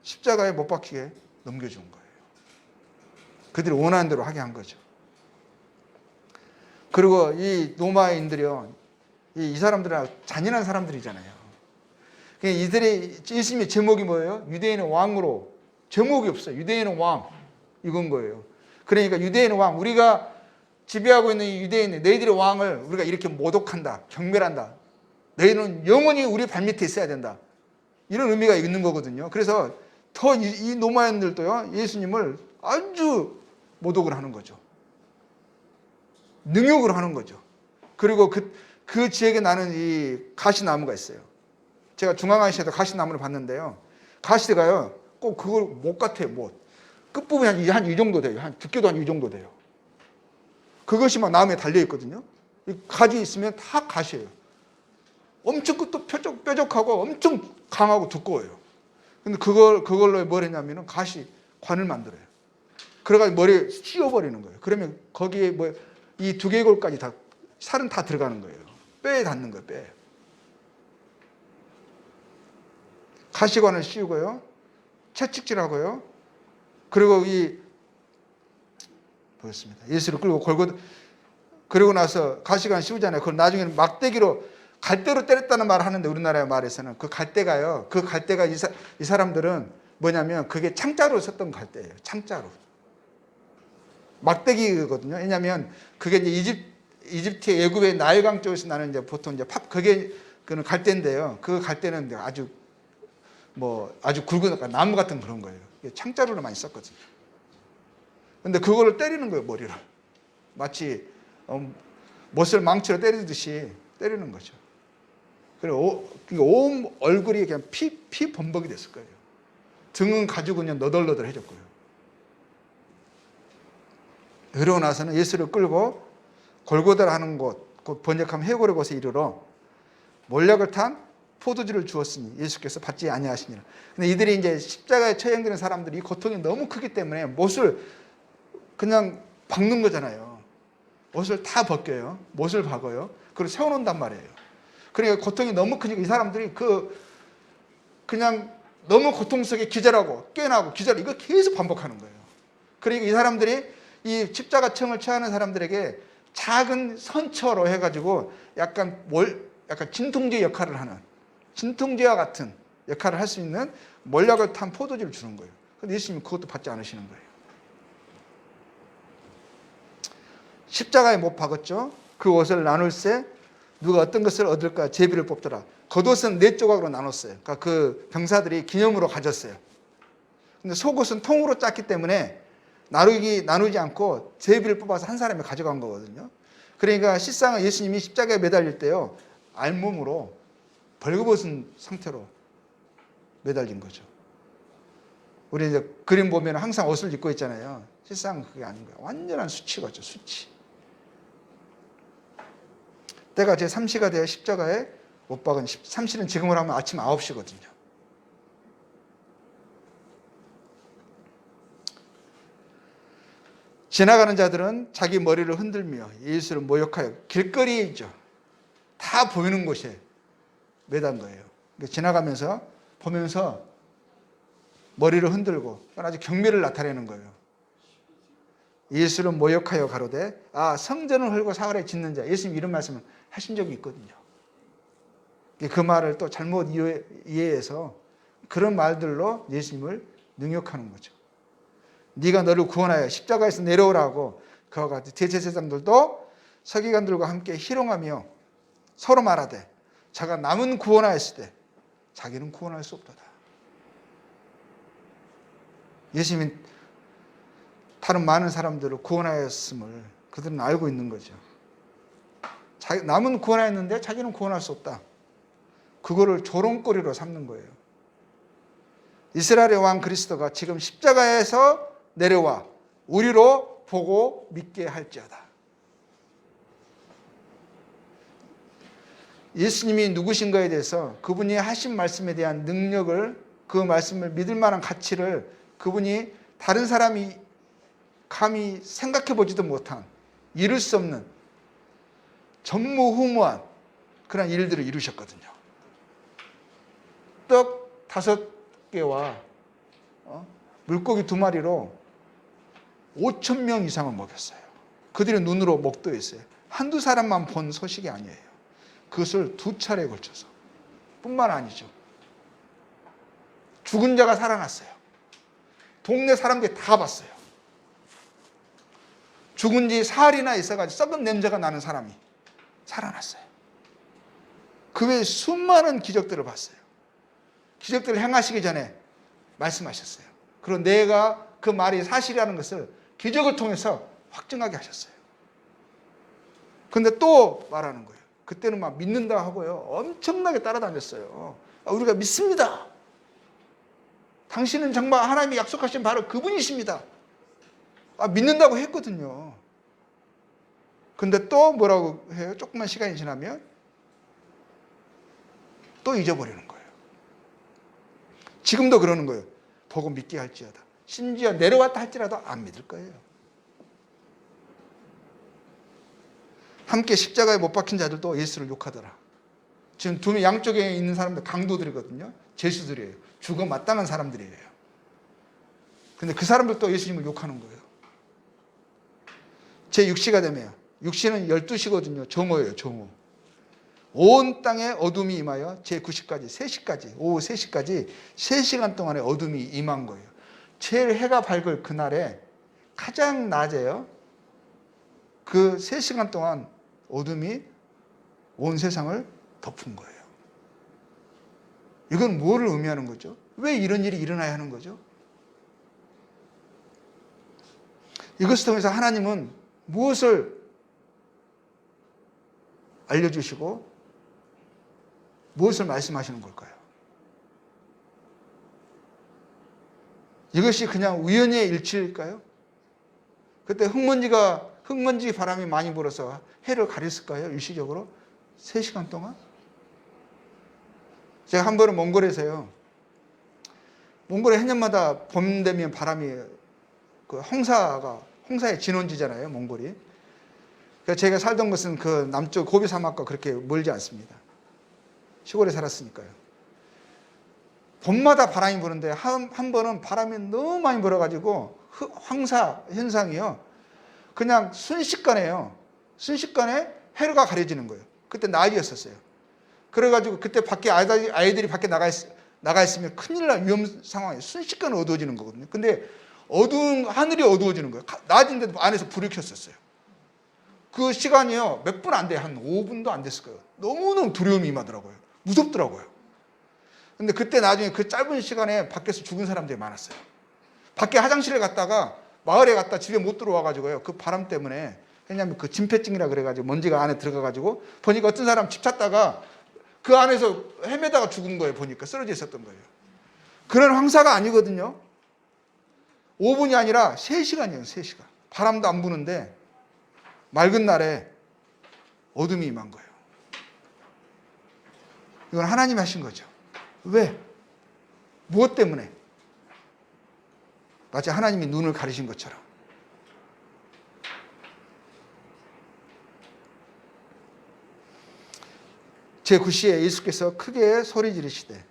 십자가에 못 박히게 넘겨준 거예요. 그들이 원하는 대로 하게 한 거죠. 그리고 이 로마인들이요, 이 사람들은 잔인한 사람들이잖아요. 이들의 예수님의 제목이 뭐예요? 유대인의 왕으로. 제목이 없어요. 유대인의 왕, 이건 거예요. 그러니까 유대인의 왕, 우리가 지배하고 있는 이 유대인, 너희들의 왕을 우리가 이렇게 모독한다, 경멸한다. 너희는 영원히 우리 발밑에 있어야 된다. 이런 의미가 있는 거거든요. 그래서 더 이 로마인들도요, 예수님을 아주 모독을 하는 거죠. 능욕을 하는 거죠. 그리고 그 지역에 나는 이 가시나무가 있어요. 제가 중앙아시아에서 가시나무를 봤는데요. 가시가요, 꼭 그걸 못 같아요. 못. 끝부분이 한 이 정도 돼요. 두께도 한 이 정도 돼요. 그것이 막 나무에 달려 있거든요. 이 가지 있으면 다 가시예요. 엄청 끝도 뾰족하고 엄청 강하고 두꺼워요. 근데 그걸로 뭘 했냐면은 관을 만들어요. 그래가지고 머리에 씌워버리는 거예요. 그러면 거기에 뭐 이 두개골까지 다 살은 다 들어가는 거예요. 뼈에 닿는 거예요. 뼈에. 가시관을 씌우고요. 채찍질하고요. 그리고 보였습니다. 예수를 끌고 그리고 나서 가시관 씌우잖아요. 그걸 나중에는 막대기로 갈대로 때렸다는 말을 하는데 우리나라의 말에서는 그 갈대가요. 그 갈대가 이 사람들은 뭐냐면 그게 창자로 썼던 갈대예요. 창자로. 막대기거든요. 왜냐하면 그게 이제 이집트의 애굽의 나일강 쪽에서 나는 이제 보통 이제 그는 갈대인데요. 그 갈대는 아주 굵은 나무 같은 그런 거예요. 창자루로 많이 썼거든요. 근데 그거를 때리는 거예요, 머리를. 마치 못을 망치로 때리듯이 때리는 거죠. 그리고 온 얼굴이 그냥 피 범벅이 됐을 거예요. 등은 가지고 그냥 너덜너덜해졌고요. 그러고 나서는 예수를 끌고 골고다라 하는 곳, 그 번역하면 해골의 곳에 이르러 몰약을 탄 포도주를 주었으니 예수께서 받지 아니하시니라. 근데 이들이 이제 십자가에 처형되는 사람들이 이 고통이 너무 크기 때문에 못을 그냥 박는 거잖아요. 옷을 다 벗겨요. 못을 박아요. 그리고 세워놓는단 말이에요. 그러니까 고통이 너무 크니까 이 사람들이 그냥 너무 고통 속에 기절하고 깨어나고 기절 이거 계속 반복하는 거예요. 그리고 이 사람들이 이 십자가 청을 취하는 사람들에게 작은 선처로 해가지고 약간 진통제 역할을 하는 진통제와 같은 역할을 할 수 있는 몰약을 탄 포도주를 주는 거예요. 근데 예수님은 그것도 받지 않으시는 거예요. 십자가에 못 박았죠. 그 옷을 나눌세 누가 어떤 것을 얻을까 제비를 뽑더라. 겉옷은 4조각으로 나눴어요. 그러니까 그 병사들이 기념으로 가졌어요. 근데 속옷은 통으로 짰기 때문에 나누지 않고 제비를 뽑아서 한 사람이 가져간 거거든요. 그러니까 실상은 예수님이 십자가에 매달릴 때요, 알몸으로 벌거벗은 상태로 매달린 거죠. 우리 이제 그림 보면 항상 옷을 입고 있잖아요. 실상은 그게 아닌 거예요. 완전한 수치거죠, 수치. 때가 제3시가 되어 십자가에 못 박은 3시는 지금으로 하면 아침 9시거든요. 지나가는 자들은 자기 머리를 흔들며 예수를 모욕하여 길거리이죠. 다 보이는 곳에 매단 거예요. 지나가면서 보면서 머리를 흔들고 아주 경멸을 나타내는 거예요. 예수를 모욕하여 가로되 성전을 헐고 사흘에 짓는 자. 예수님 이런 말씀을 하신 적이 있거든요. 그 말을 또 잘못 이해해서 그런 말들로 예수님을 능욕하는 거죠. 네가 너를 구원하여 십자가에서 내려오라고 그와 같이 대제사장들도 서기관들과 함께 희롱하며 서로 말하되 자가 남은 구원하였을 때 자기는 구원할 수 없도다. 예수님이 다른 많은 사람들을 구원하였음을 그들은 알고 있는 거죠. 남은 구원하였는데 자기는 구원할 수 없다. 그거를 조롱거리로 삼는 거예요. 이스라엘의 왕 그리스도가 지금 십자가에서 내려와 우리로 보고 믿게 할지어다. 예수님이 누구신가에 대해서 그분이 하신 말씀에 대한 능력을, 그 말씀을 믿을 만한 가치를 그분이 다른 사람이 감히 생각해 보지도 못한, 이룰 수 없는 전무후무한 그런 일들을 이루셨거든요. 떡 5개와 물고기 2마리로 5,000명 이상을 먹였어요. 그들의 눈으로 목도했어요. 한두 사람만 본 소식이 아니에요. 그것을 2차례에 걸쳐서. 뿐만 아니죠. 죽은 자가 살아났어요. 동네 사람들이 다 봤어요. 죽은 지 사흘이나 있어가지고 썩은 냄새가 나는 사람이 살아났어요. 그 외에 수많은 기적들을 봤어요. 기적들을 행하시기 전에 말씀하셨어요. 그리고 내가 그 말이 사실이라는 것을 기적을 통해서 확증하게 하셨어요. 근데 또 말하는 거예요. 그때는 막 믿는다 하고요, 엄청나게 따라다녔어요. 우리가 믿습니다. 당신은 정말 하나님이 약속하신 바로 그분이십니다. 믿는다고 했거든요. 근데 또 뭐라고 해요? 조금만 시간이 지나면 또 잊어버리는 거예요. 지금도 그러는 거예요. 보고 믿게 할지어다. 심지어 내려왔다 할지라도 안 믿을 거예요. 함께 십자가에 못 박힌 자들도 예수를 욕하더라. 지금 두 양쪽에 있는 사람들 강도들이거든요. 죄수들이에요. 죽어 마땅한 사람들이에요. 근데 그 사람들도 예수님을 욕하는 거예요. 제6시가 되면, 6시는 12시거든요. 정오예요, 정오. 온 땅에 어둠이 임하여 제9시까지, 3시까지, 오후 3시까지 3시간 동안의 어둠이 임한 거예요. 제일 해가 밝을 그날에 가장 낮에요. 그 3시간 동안 어둠이 온 세상을 덮은 거예요. 이건 뭐를 의미하는 거죠? 왜 이런 일이 일어나야 하는 거죠? 이것을 통해서 하나님은 무엇을 알려주시고 무엇을 말씀하시는 걸까요? 이것이 그냥 우연의 일치일까요? 그때 흙먼지 바람이 많이 불어서 해를 가렸을까요? 일시적으로? 3시간 동안? 제가 한 번은 몽골에서요. 몽골에 해년마다 봄 되면 바람이 홍사의 진원지잖아요, 몽골이. 그래서 제가 살던 것은 그 남쪽 고비 사막과 그렇게 멀지 않습니다. 시골에 살았으니까요. 봄마다 바람이 부는데 한 번은 바람이 너무 많이 불어가지고 황사 현상이요. 그냥 순식간에 해가 가려지는 거예요. 그때 낮이었었어요. 그래가지고 그때 밖에 아이들이 밖에 나가 있으면 큰일 날 위험 상황이 순식간에 어두워지는 거거든요. 근데 하늘이 어두워지는 거예요. 낮인데도 안에서 불을 켰었어요. 그 시간이요. 몇 분 안 돼요. 한 5분도 안 됐을 거예요. 너무너무 두려움이 임하더라고요. 무섭더라고요. 근데 그때 나중에 그 짧은 시간에 밖에서 죽은 사람들이 많았어요. 밖에 화장실에 갔다가 마을에 갔다 집에 못 들어와가지고요. 그 바람 때문에. 왜냐하면 그 진폐증이라 그래가지고 먼지가 안에 들어가가지고 보니까 어떤 사람 집 찾다가 그 안에서 헤매다가 죽은 거예요. 보니까 쓰러져 있었던 거예요. 그런 황사가 아니거든요. 5분이 아니라 3시간이에요. 3시간. 바람도 안 부는데 맑은 날에 어둠이 임한 거예요. 이건 하나님이 하신 거죠. 왜? 무엇 때문에? 마치 하나님이 눈을 가리신 것처럼. 제9시에 예수께서 크게 소리 지르시되,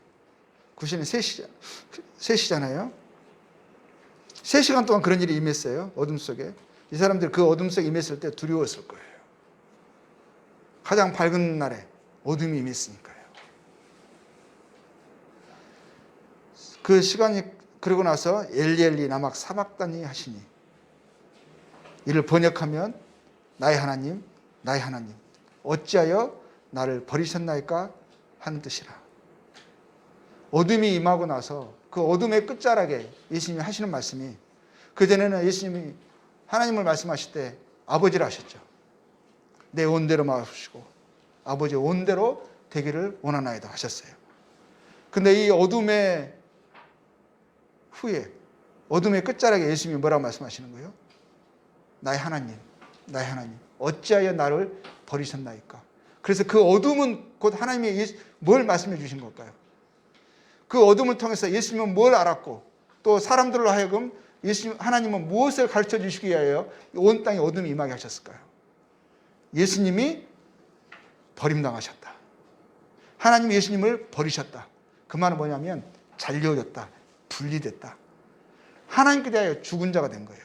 9시는 3시잖아요. 3시간 동안 그런 일이 임했어요. 어둠 속에. 이 사람들 그 어둠 속에 임했을 때 두려웠을 거예요. 가장 밝은 날에 어둠이 임했으니까요. 그 시간이 그러고 나서 엘리 나막 사박다니 하시니, 이를 번역하면 나의 하나님 어찌하여 나를 버리셨나이까 하는 뜻이라. 어둠이 임하고 나서 그 어둠의 끝자락에 예수님이 하시는 말씀이, 그전에는 예수님이 하나님을 말씀하실 때 아버지라 하셨죠. 내 온대로 마시고 아버지의 온대로 되기를 원하나이다 하셨어요. 근데 이 어둠의 후에, 어둠의 끝자락에 예수님이 뭐라고 말씀하시는 거예요? 나의 하나님 어찌하여 나를 버리셨나이까. 그래서 그 어둠은 곧 하나님이 뭘 말씀해 주신 걸까요? 그 어둠을 통해서 예수님은 뭘 알았고, 또 사람들로 하여금 하나님은 무엇을 가르쳐 주시기 위하여 온 땅에 어둠이 임하게 하셨을까요? 예수님이 버림당하셨다. 하나님이 예수님을 버리셨다. 그 말은 뭐냐면 잘려졌다, 분리됐다. 하나님께 대하여 죽은 자가 된 거예요.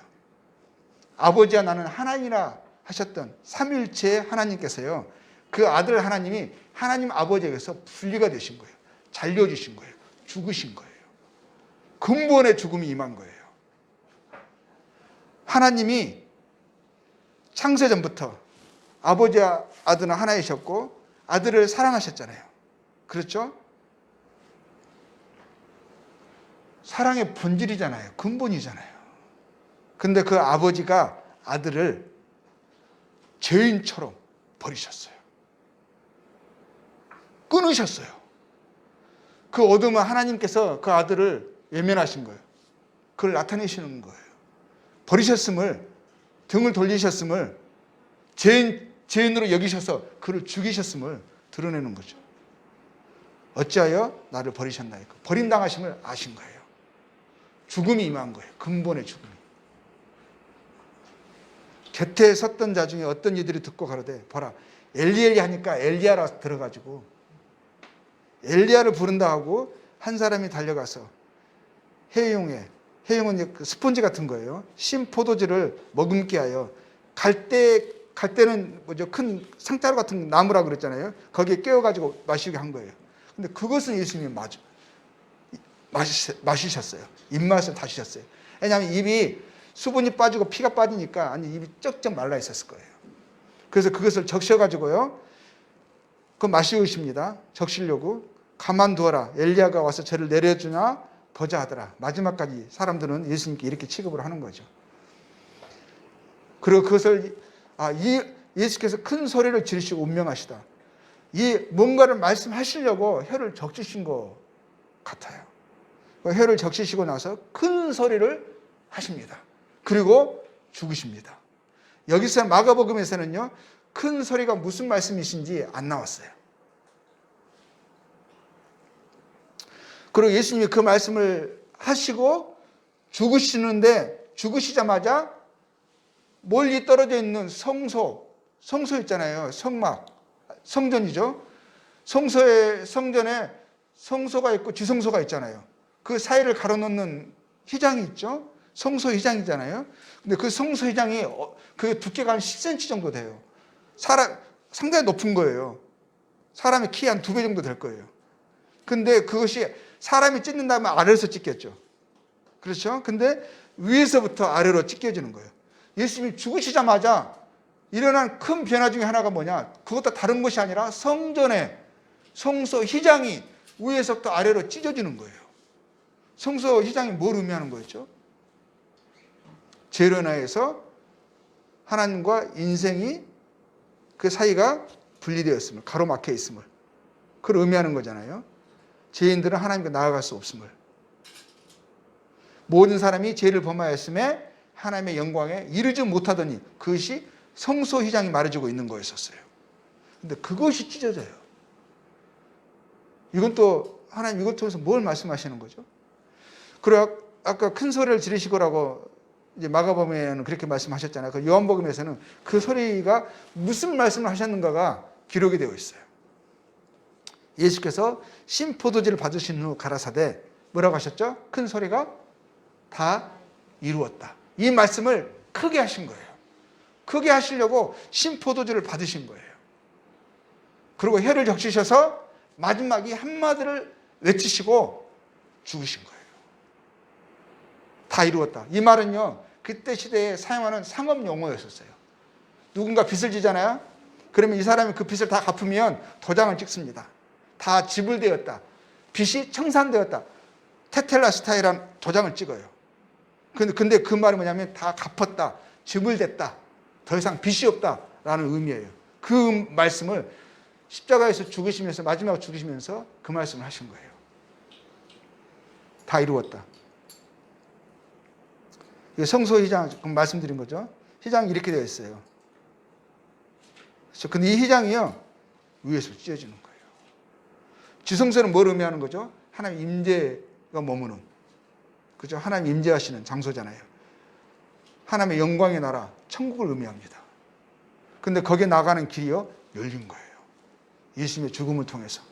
아버지와 나는 하나님이라 하셨던 삼위일체 하나님께서요, 그 아들 하나님이 하나님 아버지에게서 분리가 되신 거예요. 잘려주신 거예요. 죽으신 거예요. 근본의 죽음이 임한 거예요. 하나님이 창세전부터 아버지와 아들은 하나이셨고 아들을 사랑하셨잖아요. 그렇죠? 사랑의 본질이잖아요. 근본이잖아요. 근데 그 아버지가 아들을 죄인처럼 버리셨어요. 끊으셨어요. 그 어둠은 하나님께서 그 아들을 외면하신 거예요. 그걸 나타내시는 거예요. 버리셨음을, 등을 돌리셨음을 죄인으로 여기셔서 그를 죽이셨음을 드러내는 거죠. 어찌하여 나를 버리셨나이까. 버림당하심을 아신 거예요. 죽음이 임한 거예요. 근본의 죽음이. 곁에 섰던 자 중에 어떤 이들이 듣고 가로되 보라 엘리 하니까 엘리야라 들어가지고 엘리야를 부른다 하고 한 사람이 달려가서 해용은 그 스폰지 같은 거예요. 신 포도주를 머금게 하여 갈대는 뭐죠? 큰 상자루 같은 나무라 그랬잖아요. 거기에 깨워가지고 마시게 한 거예요. 근데 그것은 예수님이 마시셨어요. 입맛을 다시셨어요. 왜냐하면 입이 수분이 빠지고 피가 빠지니까 아니 입이 쩍쩍 말라 있었을 거예요. 그래서 그것을 적셔가지고요. 그거 마시우십니다. 적시려고 가만두어라. 엘리야가 와서 저를 내려주나 보자 하더라. 마지막까지 사람들은 예수님께 이렇게 취급을 하는 거죠. 그리고 그것을 예수께서 큰 소리를 지르시고 운명하시다. 이 뭔가를 말씀하시려고 혀를 적시신 것 같아요. 혀를 적시시고 나서 큰 소리를 하십니다. 그리고 죽으십니다. 여기서 마가복음에서는요, 큰 소리가 무슨 말씀이신지 안 나왔어요. 그리고 예수님이 그 말씀을 하시고 죽으시는데 죽으시자마자 멀리 떨어져 있는 성소 있잖아요. 성막, 성전이죠. 성전에 성소가 있고 지성소가 있잖아요. 그 사이를 가로놓는 휘장이 있죠. 성소 휘장이잖아요. 근데 그 성소 휘장이 그 두께가 한 10cm 정도 돼요. 상당히 높은 거예요. 사람의 키 한 2배 정도 될 거예요. 근데 그것이 사람이 찢는다면 아래에서 찢겼죠. 그렇죠? 근데 위에서부터 아래로 찢겨지는 거예요. 예수님이 죽으시자마자 일어난 큰 변화 중에 하나가 뭐냐? 그것도 다른 것이 아니라 성전의 성소 휘장이 위에서부터 아래로 찢어지는 거예요. 성소 휘장이 뭘 의미하는 거였죠? 죄로 인하여서 하나님과 인생이 그 사이가 분리되었음을, 가로막혀 있음을, 그걸 의미하는 거잖아요. 죄인들은 하나님과 나아갈 수 없음을. 모든 사람이 죄를 범하였음에 하나님의 영광에 이르지 못하더니 그것이 성소 휘장이 말해주고 있는 거였었어요. 근데 그것이 찢어져요. 이건 또 하나님 이것 통해서 뭘 말씀하시는 거죠? 그리고 아까 큰 소리를 지르시고라고 이제 마가복음에는 그렇게 말씀하셨잖아요. 그 요한복음에서는 그 소리가 무슨 말씀을 하셨는가가 기록이 되어 있어요. 예수께서 신포도주를 받으신 후 가라사대 뭐라고 하셨죠? 큰 소리가 다 이루었다. 이 말씀을 크게 하신 거예요. 크게 하시려고 신포도주를 받으신 거예요. 그리고 혀를 적시셔서 마지막에 한마디를 외치시고 죽으신 거예요. 다 이루었다. 이 말은요, 그때 시대에 사용하는 상업 용어였었어요. 누군가 빚을 지잖아요. 그러면 이 사람이 그 빚을 다 갚으면 도장을 찍습니다. 다 지불되었다. 빚이 청산되었다. 테텔라스타이란 도장을 찍어요. 근데 그 말은 뭐냐면 다 갚았다. 지불됐다. 더 이상 빚이 없다라는 의미예요. 그 말씀을 십자가에서 죽으시면서 마지막으로 죽으시면서 그 말씀을 하신 거예요. 다 이루었다. 성소 휘장 말씀드린 거죠. 휘장이 이렇게 되어 있어요. 그렇죠? 근데 이 휘장이요, 위에서 찢어지는 거예요. 지성소는 뭘 의미하는 거죠? 하나님 임재가 머무는, 그죠? 하나님 임재하시는 장소잖아요. 하나님의 영광의 나라, 천국을 의미합니다. 근데 거기에 나가는 길이요, 열린 거예요. 예수님의 죽음을 통해서.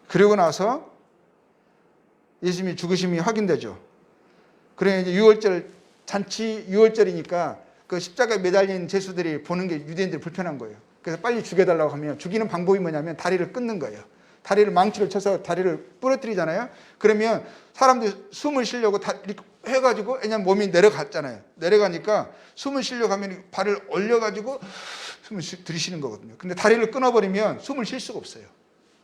그리고 나서 예수님이 죽으심이 확인되죠. 그래 이제 6월절 잔치 6월절이니까 그 십자가에 매달린 제수들이 보는 게 유대인들이 불편한 거예요. 그래서 빨리 죽여달라고 하면 죽이는 방법이 뭐냐면 다리를 끊는 거예요. 다리를 망치를 쳐서 다리를 부러뜨리잖아요. 그러면 사람들이 숨을 쉬려고 이렇게 해가지고, 왜냐면 몸이 내려갔잖아요. 내려가니까 숨을 쉬려고 하면 발을 올려가지고 숨을 들이쉬는 거거든요. 근데 다리를 끊어버리면 숨을 쉴 수가 없어요.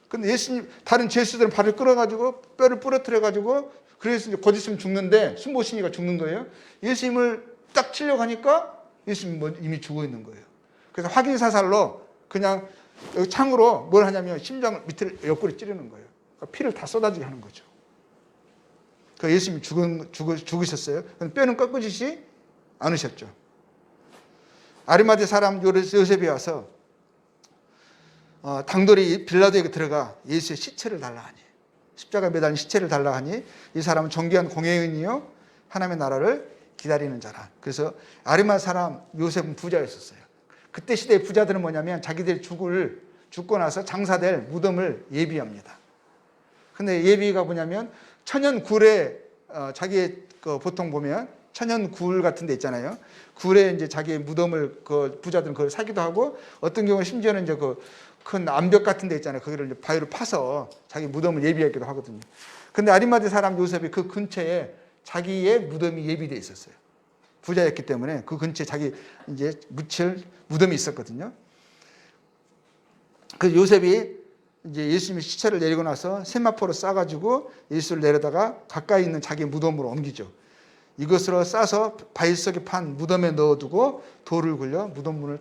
근데 예수님, 다른 제수들은 발을 끊어가지고 뼈를 부러뜨려가지고, 그래서 이제 곧 있으면 죽는데 숨 못 쉬니까 죽는 거예요. 예수님을 딱 치려고 하니까 예수님은 이미 죽어 있는 거예요. 그래서 확인 사살로 그냥 여기 창으로 뭘 하냐면 심장을 밑을 옆구리 찌르는 거예요. 그러니까 피를 다 쏟아지게 하는 거죠. 그러니까 예수님이 죽으셨어요. 뼈는 꺾어지지 않으셨죠. 아리마대 사람 요셉이 와서 당돌이 빌라도에게 들어가 예수의 시체를 달라 하니, 십자가 매달린 시체를 달라 하니, 이 사람은 존귀한 공회인이요 하나님의 나라를 기다리는 자라. 그래서 아리마대 사람 요셉은 부자였었어요. 그때 시대의 부자들은 뭐냐면 자기들이 죽고 나서 장사될 무덤을 예비합니다. 근데 예비가 뭐냐면 천연굴에 자기의 보통 보면 천연굴 같은 데 있잖아요. 굴에 이제 자기의 무덤을 부자들은 그걸 사기도 하고, 어떤 경우는 심지어는 이제 큰 암벽 같은 데 있잖아요. 거기를 이제 바위로 파서 자기 무덤을 예비하기도 하거든요. 근데 아리마대 사람 요셉이 그 근처에 자기의 무덤이 예비되어 있었어요. 부자였기 때문에 그 근처에 자기 이제 묻힐 무덤이 있었거든요. 그 요셉이 이제 예수님의 시체를 내리고 나서 세마포로 싸가지고 예수를 내려다가 가까이 있는 자기 무덤으로 옮기죠. 이것으로 싸서 바위 속에 판 무덤에 넣어두고 돌을 굴려 무덤 문을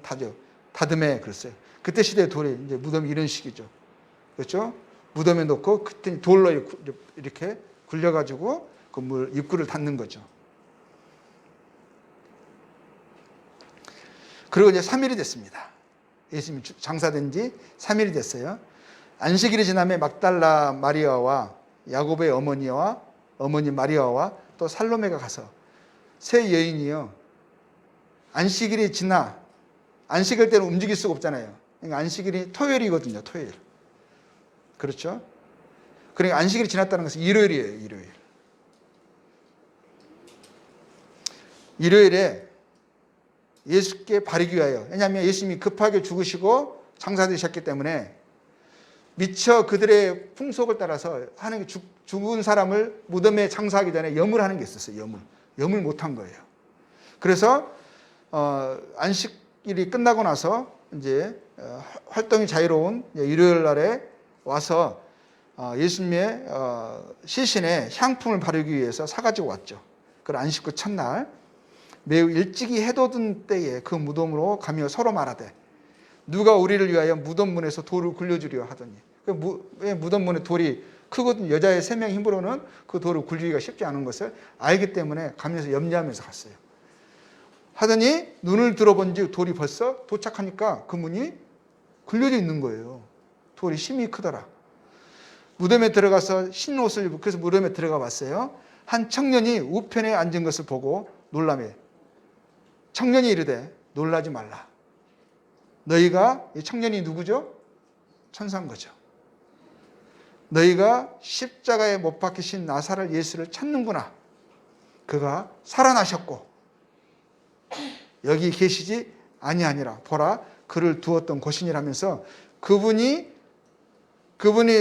다듬에 그랬어요. 그때 시대의 돌이 이제 무덤이 이런 식이죠. 그렇죠? 무덤에 넣고 그때 돌로 이렇게 굴려가지고 그 입구를 닫는 거죠. 그리고 이제 3일이 됐습니다. 예수님이 장사된 지 3일이 됐어요. 안식일이 지나면 막달라 마리아와 야고보의 어머니와 어머니 마리아와 또 살로메가 가서 세 여인이요. 안식일이 지나, 안식일 때는 움직일 수가 없잖아요. 그러니까 안식일이 토요일이거든요. 토요일. 그렇죠? 그러니까 안식일이 지났다는 것은 일요일이에요. 일요일에 예수께 바르기 위하여, 왜냐하면 예수님이 급하게 죽으시고 장사되셨기 때문에 미처 그들의 풍속을 따라서 하는 게 죽은 사람을 무덤에 장사하기 전에 염을 하는 게 있었어요. 염을 못한 거예요. 그래서 안식일이 끝나고 나서 이제 활동이 자유로운 일요일 날에 와서 예수님의 시신에 향품을 바르기 위해서 사가지고 왔죠. 그 안식구 첫날 매우 일찍이 해돋은 때에 그 무덤으로 가며 서로 말하되 누가 우리를 위하여 무덤 문에서 돌을 굴려주려 하더니, 왜 무덤 문에 돌이 크거든. 여자의 생명 힘으로는 그 돌을 굴리기가 쉽지 않은 것을 알기 때문에 가면서 염려하면서 갔어요. 하더니 눈을 들어본즉 돌이 벌써 도착하니까 그 문이 굴려져 있는 거예요. 돌이 힘이 크더라. 무덤에 들어가서 흰 옷을 입고, 그래서 무덤에 들어가 봤어요. 한 청년이 우편에 앉은 것을 보고 놀라매 청년이 이르되 놀라지 말라. 너희가, 이 청년이 누구죠? 천사인 거죠. 너희가 십자가에 못 박히신 나사렛 예수를 찾는구나. 그가 살아나셨고 여기 계시지 아니하니라. 보라, 그를 두었던 곳이니라면서 그분이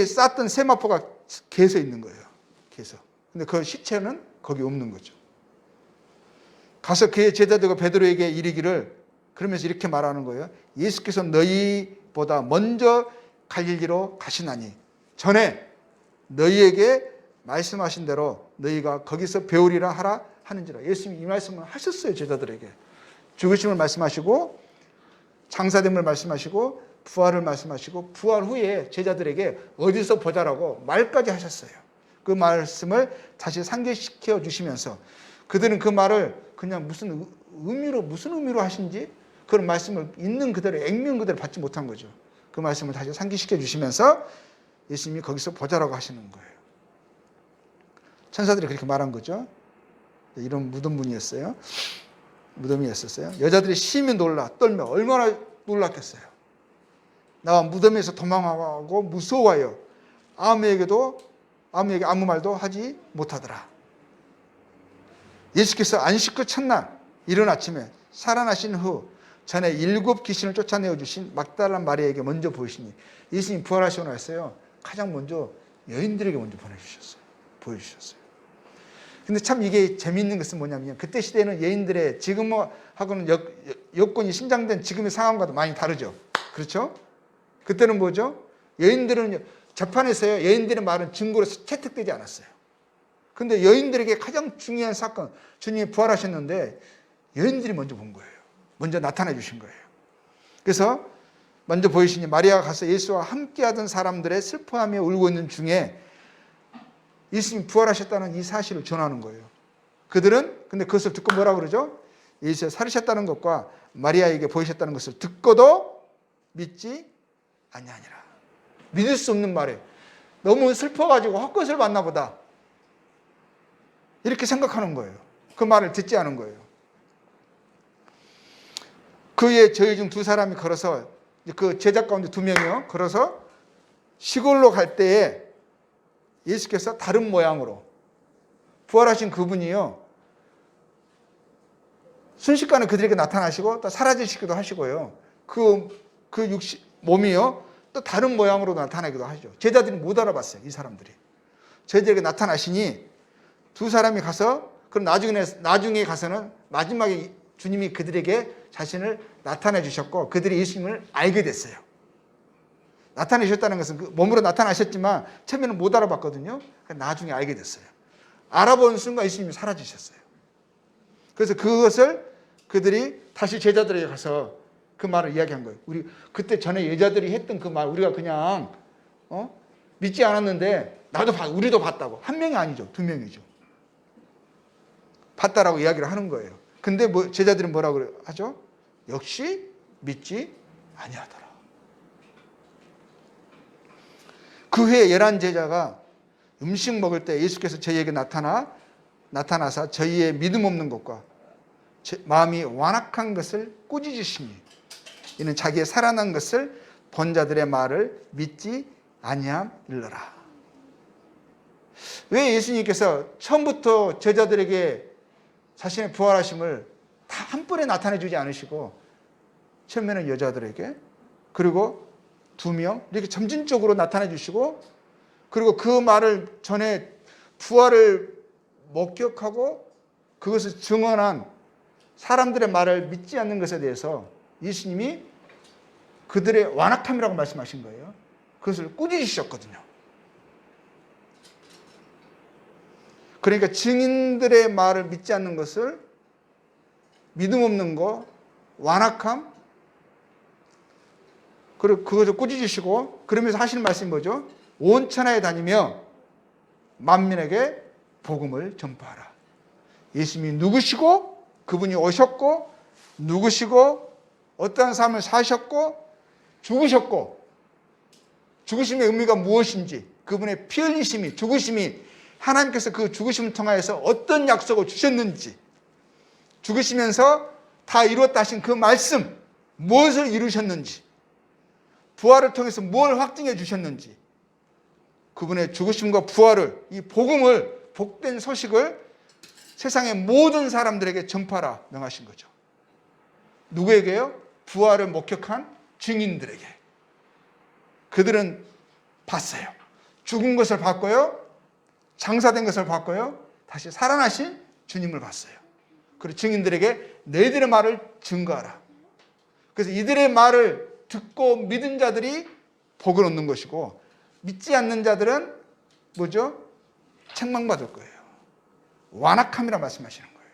쌌던 세마포가 개서 있는 거예요. 개서. 근데 그 시체는 거기 없는 거죠. 가서 그의 제자들과 베드로에게 이르기를, 그러면서 이렇게 말하는 거예요. 예수께서 너희보다 먼저 갈릴리로 가시나니 전에 너희에게 말씀하신 대로 너희가 거기서 배우리라 하라 하는지라. 예수님이 이 말씀을 하셨어요. 제자들에게. 죽으심을 말씀하시고 장사됨을 말씀하시고 부활을 말씀하시고 부활 후에 제자들에게 어디서 보자라고 말까지 하셨어요. 그 말씀을 다시 상기시켜 주시면서 그들은 그 말을 그냥 무슨 의미로 하신지 그런 말씀을 있는 그대로 액면 그대로 받지 못한 거죠. 그 말씀을 다시 상기시켜 주시면서 예수님이 거기서 보자라고 하시는 거예요. 천사들이 그렇게 말한 거죠. 이런 무덤이었어요. 여자들이 심히 떨며 얼마나 놀랐겠어요. 나와 무덤에서 도망하고 무서워하여 아무에게 아무 말도 하지 못하더라. 예수께서 안식구 첫날 이른 아침에 살아나신 후 전에 7 귀신을 쫓아내어 주신 막달라 마리아에게 먼저 보이시니, 예수님 부활하시고 나서요 가장 먼저 여인들에게 먼저 보여주셨어요. 근데 참 이게 재미있는 것은 뭐냐면, 그때 시대에는 여인들의 지금하고는 여건이 신장된 지금의 상황과도 많이 다르죠. 그렇죠? 그때는 뭐죠? 여인들은 재판에서요, 여인들의 말은 증거로 채택되지 않았어요. 근데 여인들에게 가장 중요한 사건, 주님이 부활하셨는데 여인들이 먼저 본 거예요. 먼저 나타나 주신 거예요. 그래서 먼저 보이시니 마리아가 가서 예수와 함께하던 사람들의 슬퍼하며 울고 있는 중에 예수님이 부활하셨다는 이 사실을 전하는 거예요. 그들은 근데 그것을 듣고 뭐라고 그러죠? 예수를 살으셨다는 것과 마리아에게 보이셨다는 것을 듣고도 믿지 아니하니라. 믿을 수 없는 말이에요. 너무 슬퍼가지고 헛것을 봤나 보다. 이렇게 생각하는 거예요. 그 말을 듣지 않은 거예요. 그의 저희 중 두 사람이 걸어서, 그 제자 가운데 두 명이요, 걸어서 시골로 갈 때에 예수께서 다른 모양으로 부활하신 그분이요, 순식간에 그들에게 나타나시고 또 사라지시기도 하시고요. 그 몸이요, 또 다른 모양으로 나타나기도 하죠. 제자들이 못 알아봤어요. 이 사람들이. 저희들에게 나타나시니 두 사람이 가서, 그럼 나중에 가서는 마지막에 주님이 그들에게 자신을 나타내 주셨고 그들이 예수님을 알게 됐어요. 나타내셨다는 것은 그 몸으로 나타나셨지만 처음에는 못 알아봤거든요. 나중에 알게 됐어요. 알아본 순간 예수님이 사라지셨어요. 그래서 그것을 그들이 다시 제자들에게 가서 그 말을 이야기한 거예요. 우리 그때 전에 여자들이 했던 그 말, 우리가 그냥 믿지 않았는데 우리도 봤다고. 한 명이 아니죠. 두 명이죠. 봤다라고 이야기를 하는 거예요. 근데 제자들은 뭐라고 하죠? 역시 믿지 아니하더라. 그 후에 11제자가 음식 먹을 때 예수께서 저희에게 나타나사 저희의 믿음 없는 것과 마음이 완악한 것을 꾸짖으시니 이는 자기의 살아난 것을 본 자들의 말을 믿지 아니함일러라. 왜 예수님께서 처음부터 제자들에게 자신의 부활하심을 다 한 번에 나타내 주지 않으시고 처음에는 여자들에게, 그리고 두 명 이렇게 점진적으로 나타내 주시고, 그리고 그 말을 전에 부활을 목격하고 그것을 증언한 사람들의 말을 믿지 않는 것에 대해서 예수님이 그들의 완악함이라고 말씀하신 거예요. 그것을 꾸짖으셨거든요. 그러니까 증인들의 말을 믿지 않는 것을 믿음 없는 거, 완악함, 그리고 그것을 꾸짖으시고, 그러면서 하시는 말씀이 뭐죠? 온 천하에 다니며 만민에게 복음을 전파하라. 예수님이 누구시고, 그분이 오셨고, 누구시고, 어떠한 삶을 사셨고, 죽으셨고, 죽으심의 의미가 무엇인지, 그분의 피 흘리심이, 죽으심이 하나님께서 그 죽으심을 통하여서 어떤 약속을 주셨는지, 죽으시면서 다 이루었다 하신 그 말씀, 무엇을 이루셨는지, 부활을 통해서 뭘 확증해 주셨는지, 그분의 죽으심과 부활을, 이 복음을, 복된 소식을 세상의 모든 사람들에게 전파하라 명하신 거죠. 누구에게요? 부활을 목격한 증인들에게. 그들은 봤어요. 죽은 것을 봤고요, 장사된 것을 봤고요, 다시 살아나신 주님을 봤어요. 그리고 증인들에게 너희들의 말을 증거하라. 그래서 이들의 말을 듣고 믿은 자들이 복을 얻는 것이고, 믿지 않는 자들은 뭐죠? 책망받을 거예요. 완악함이라 말씀하시는 거예요.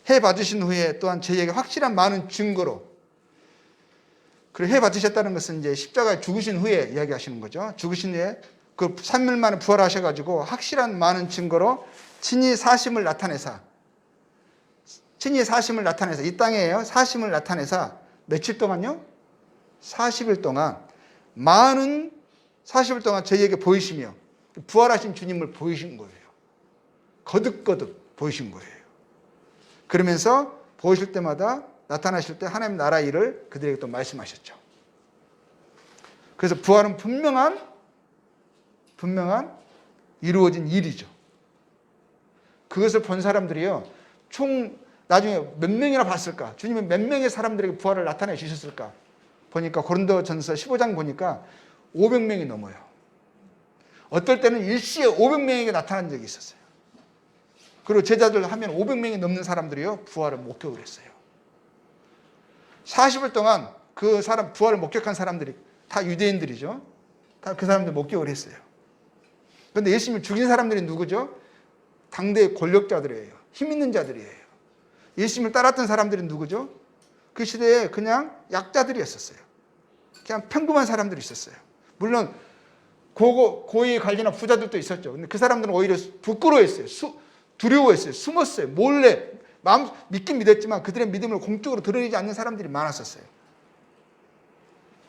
해 받으신 후에 또한 저희에게 확실한 많은 증거로, 그리고 해 받으셨다는 것은 이제 십자가에 죽으신 후에 이야기하시는 거죠. 죽으신 후에 그 3일 만에 부활하셔가지고 확실한 많은 증거로 친히 사심을 나타내사, 이 땅에요, 사심을 나타내사 며칠 동안요? 40일 동안, 40일 동안 저희에게 보이시며 부활하신 주님을 보이신 거예요. 거듭거듭 보이신 거예요. 그러면서 보이실 때마다, 나타나실 때 하나님 나라 일을 그들에게 또 말씀하셨죠. 그래서 부활은 분명한 이루어진 일이죠. 그것을 본 사람들이요, 총 나중에 몇 명이나 봤을까? 주님이 몇 명의 사람들에게 부활을 나타내 주셨을까? 보니까 고린도전서 15장 보니까 500명이 넘어요. 어떨 때는 일시에 500명에게 나타난 적이 있었어요. 그리고 제자들 하면 500명이 넘는 사람들이요, 부활을 목격을 했어요. 40일 동안 그 사람, 부활을 목격한 사람들이 다 유대인들이죠. 다 그 사람들 목격을 했어요. 그런데 예수님을 죽인 사람들이 누구죠? 당대의 권력자들이에요. 힘 있는 자들이에요. 예수님을 따랐던 사람들이 누구죠? 그 시대에 그냥 약자들이었었어요. 그냥 평범한 사람들이 있었어요. 물론 고위 관리나 부자들도 있었죠. 근데 그 사람들은 오히려 부끄러워했어요. 두려워했어요. 숨었어요. 몰래. 마음 믿긴 믿었지만 그들의 믿음을 공적으로 드러내지 않는 사람들이 많았었어요.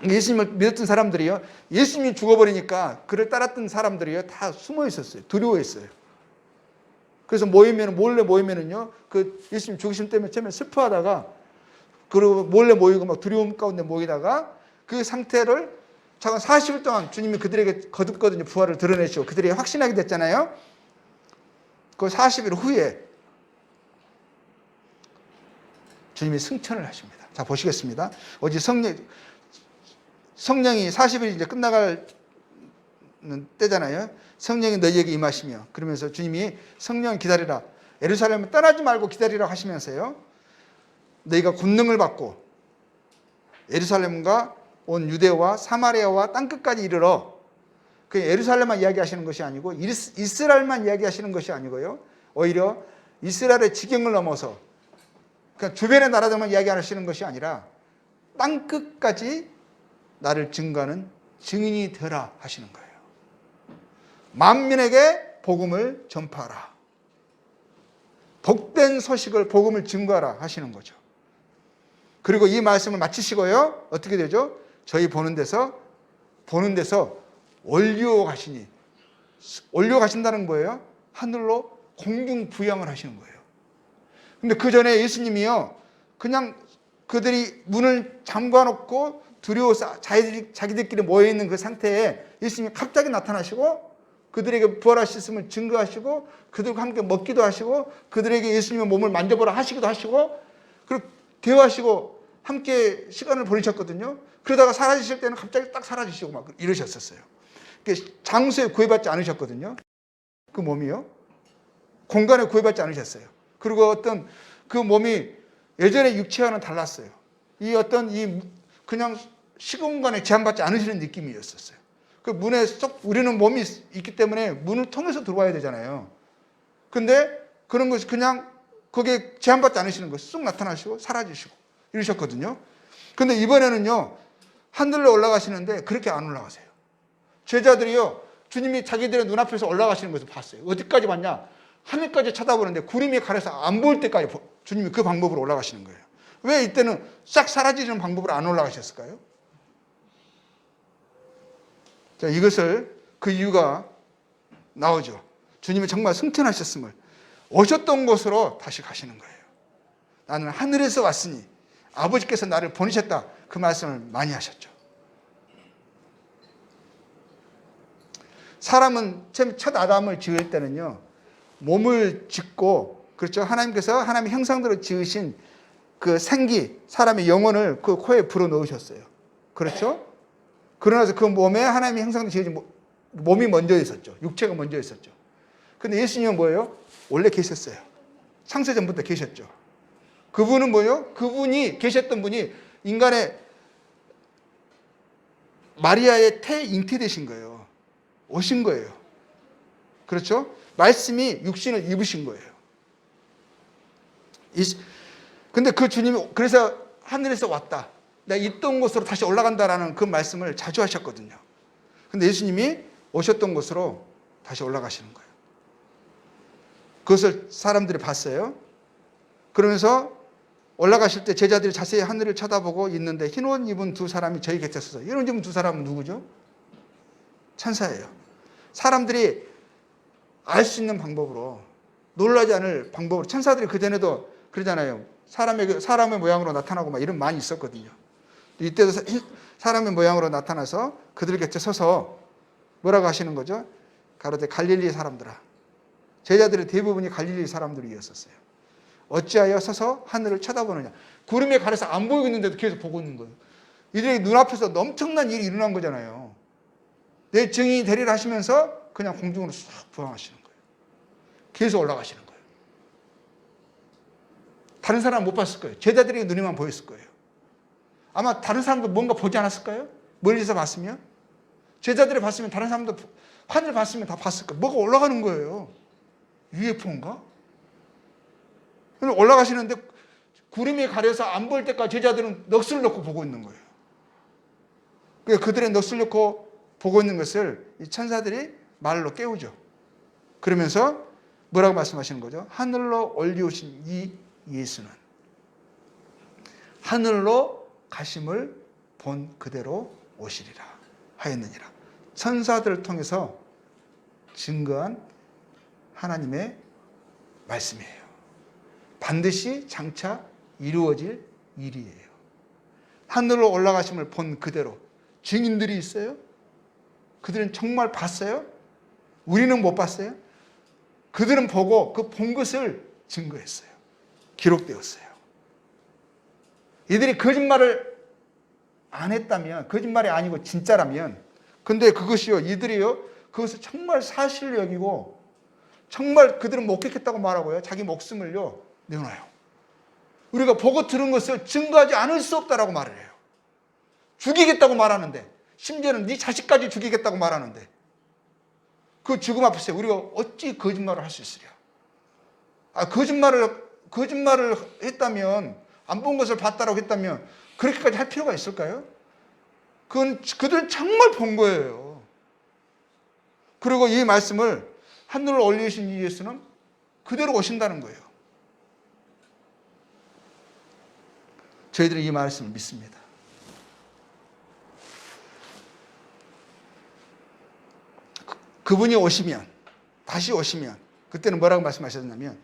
예수님을 믿었던 사람들이요, 예수님이 죽어버리니까 그를 따랐던 사람들이요 다 숨어 있었어요. 두려워했어요. 그래서 몰래 모이면은요, 그 예수님 죽으심 때문에 처음에 슬퍼하다가 그리고 몰래 모이고 막 두려움 가운데 모이다가 그 상태를 잠깐 40일 동안 주님이 그들에게 거듭거듭 부활을 드러내시고 그들이 확신하게 됐잖아요. 그 40일 후에 주님이 승천을 하십니다. 자, 보시겠습니다. 어제 성령이 40일이 이제 끝나갈 때잖아요. 성령이 너희에게 임하시며, 그러면서 주님이 성령 기다리라, 예루살렘을 떠나지 말고 기다리라 하시면서요, 너희가 권능을 받고 예루살렘과 온 유대와 사마리아와 땅끝까지 이르러, 그 예루살렘만 이야기하시는 것이 아니고 이스라엘만 이야기하시는 것이 아니고요, 오히려 이스라엘의 지경을 넘어서 그러니까 주변의 나라들만 이야기하시는 것이 아니라 땅끝까지 나를 증거하는 증인이 되라 하시는 거예요. 만민에게 복음을 전파하라, 복된 소식을, 복음을 증거하라 하시는 거죠. 그리고 이 말씀을 마치시고요, 어떻게 되죠? 저희 보는 데서 올려 가시니, 올려 가신다는 거예요. 하늘로 공중 부양을 하시는 거예요. 근데 그 전에 예수님이요, 그냥 그들이 문을 잠궈놓고 두려워서 자기들끼리 모여있는 그 상태에 예수님이 갑자기 나타나시고 그들에게 부활하셨음을 증거하시고 그들과 함께 먹기도 하시고 그들에게 예수님의 몸을 만져보라 하시기도 하시고 그리고 대화하시고 함께 시간을 보내셨거든요. 그러다가 사라지실 때는 갑자기 딱 사라지시고 막 이러셨었어요. 장소에 구애받지 않으셨거든요. 그 몸이요. 공간에 구애받지 않으셨어요. 그리고 어떤 그 몸이 예전의 육체와는 달랐어요. 그냥 시공간에 제한받지 않으시는 느낌이었었어요. 그 문에 우리는 몸이 있기 때문에 문을 통해서 들어와야 되잖아요. 근데 그런 것이 그냥 거기에 제한받지 않으시는 것이 쑥 나타나시고 사라지시고 이러셨거든요. 근데 이번에는요, 하늘로 올라가시는데 그렇게 안 올라가세요. 제자들이요, 주님이 자기들의 눈앞에서 올라가시는 것을 봤어요. 어디까지 봤냐? 하늘까지 쳐다보는데 구름이 가려서 안 보일 때까지 주님이 그 방법으로 올라가시는 거예요. 왜 이때는 싹 사라지는 방법으로 안 올라가셨을까요? 자, 그 이유가 나오죠. 주님이 정말 승천하셨음을, 오셨던 곳으로 다시 가시는 거예요. 나는 하늘에서 왔으니 아버지께서 나를 보내셨다, 그 말씀을 많이 하셨죠. 사람은 첫 아담을 지을 때는요, 몸을 짓고, 그렇죠, 하나님께서 하나님의 형상대로 지으신 그 생기, 사람의 영혼을 그 코에 불어 넣으셨어요. 그렇죠? 그러나서 그 몸에 하나님의 형상대로 지으신 몸이 먼저 있었죠. 육체가 먼저 있었죠. 근데 예수님은 뭐예요? 원래 계셨어요. 창세전부터 계셨죠. 그분은 뭐예요? 그분이 계셨던 분이 인간의 마리아의 잉태되신 거예요. 오신 거예요. 그렇죠? 말씀이 육신을 입으신 거예요. 근데 그 주님이 그래서 하늘에서 왔다, 내가 있던 곳으로 다시 올라간다라는 그 말씀을 자주 하셨거든요. 근데 예수님이 오셨던 곳으로 다시 올라가시는 거예요. 그것을 사람들이 봤어요. 그러면서 올라가실 때 제자들이 자세히 하늘을 쳐다보고 있는데 흰 옷 입은 두 사람이 저희 곁에 서서, 흰 옷 입은 두 사람은 누구죠? 천사예요. 사람들이 알 수 있는 방법으로, 놀라지 않을 방법으로, 천사들이 그전에도 그러잖아요. 사람의 모양으로 나타나고 막 이런 많이 있었거든요. 이때도 사람의 모양으로 나타나서 그들 곁에 서서 뭐라고 하시는 거죠? 가로되 갈릴리 사람들아. 제자들의 대부분이 갈릴리 사람들이었었어요. 어찌하여 서서 하늘을 쳐다보느냐. 구름에 가려서 안 보이고 있는데도 계속 보고 있는 거예요. 이들의 눈앞에서 엄청난 일이 일어난 거잖아요. 내 증인이 되리라 하시면서 그냥 공중으로 싹 부항하시는 거예요. 계속 올라가시는 거예요. 다른 사람은 못 봤을 거예요. 제자들에게 눈에만 보였을 거예요. 아마 다른 사람도 뭔가 보지 않았을까요? 멀리서 봤으면? 제자들이 봤으면, 다른 사람도 하늘 봤으면 다 봤을 거예요. 뭐가 올라가는 거예요. UFO인가? 올라가시는데 구름이 가려서 안 보일 때까지 제자들은 넋을 놓고 보고 있는 거예요. 그들의 넋을 놓고 보고 있는 것을 이 천사들이 말로 깨우죠. 그러면서 뭐라고 말씀하시는 거죠? 하늘로 올리우신 이 예수는 하늘로 가심을 본 그대로 오시리라 하였느니라. 천사들을 통해서 증거한 하나님의 말씀이에요. 반드시 장차 이루어질 일이에요. 하늘로 올라가심을 본 그대로. 증인들이 있어요? 그들은 정말 봤어요? 우리는 못 봤어요? 그들은 보고 그 본 것을 증거했어요. 기록되었어요. 이들이 거짓말을 안 했다면, 거짓말이 아니고 진짜라면, 근데 그것이요, 이들이요, 그것을 정말 사실로 여기고, 정말 그들은 목격했다고 말하고요, 자기 목숨을요, 내놔요. 우리가 보고 들은 것을 증거하지 않을 수 없다라고 말을 해요. 죽이겠다고 말하는데, 심지어는 네 자식까지 죽이겠다고 말하는데, 그 죽음 앞에서 우리가 어찌 거짓말을 할 수 있으랴? 거짓말을 했다면, 안 본 것을 봤다라고 했다면, 그렇게까지 할 필요가 있을까요? 그들은 정말 본 거예요. 그리고 이 말씀을 하늘로 올리신 이 예수는 그대로 오신다는 거예요. 저희들은 이 말씀을 믿습니다. 그분이 오시면, 다시 오시면, 그때는 뭐라고 말씀하셨냐면,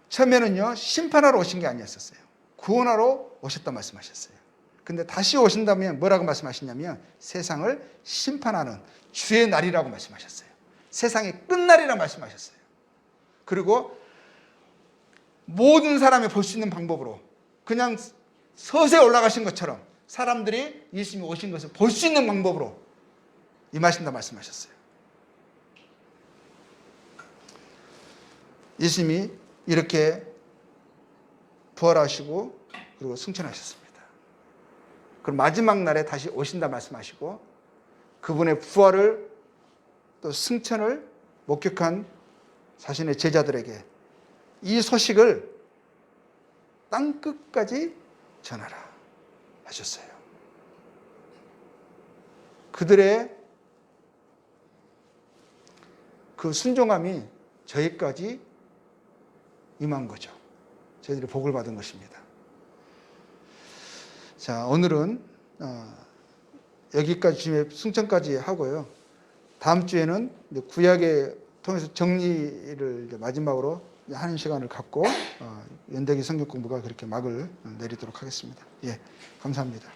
처음에는요, 심판하러 오신 게 아니었었어요. 구원하러 오셨다 말씀하셨어요. 근데 다시 오신다면 뭐라고 말씀하시냐면, 세상을 심판하는 주의 날이라고 말씀하셨어요. 세상의 끝날이라고 말씀하셨어요. 그리고 모든 사람이 볼 수 있는 방법으로 그냥 서서히 올라가신 것처럼 사람들이 예수님이 오신 것을 볼 수 있는 방법으로 임하신다 말씀하셨어요. 예수님이 이렇게 부활하시고 그리고 승천하셨습니다. 그럼 마지막 날에 다시 오신다 말씀하시고 그분의 부활을 또 승천을 목격한 자신의 제자들에게 이 소식을 땅끝까지 전하라 하셨어요. 그들의 그 순종함이 저희까지 임한 거죠. 저희들이 복을 받은 것입니다. 자, 오늘은 여기까지 주님의 승천까지 하고요. 다음 주에는 구약에 통해서 정리를 마지막으로 하는 시간을 갖고 연대기 성경 공부가 그렇게 막을 내리도록 하겠습니다. 예, 감사합니다.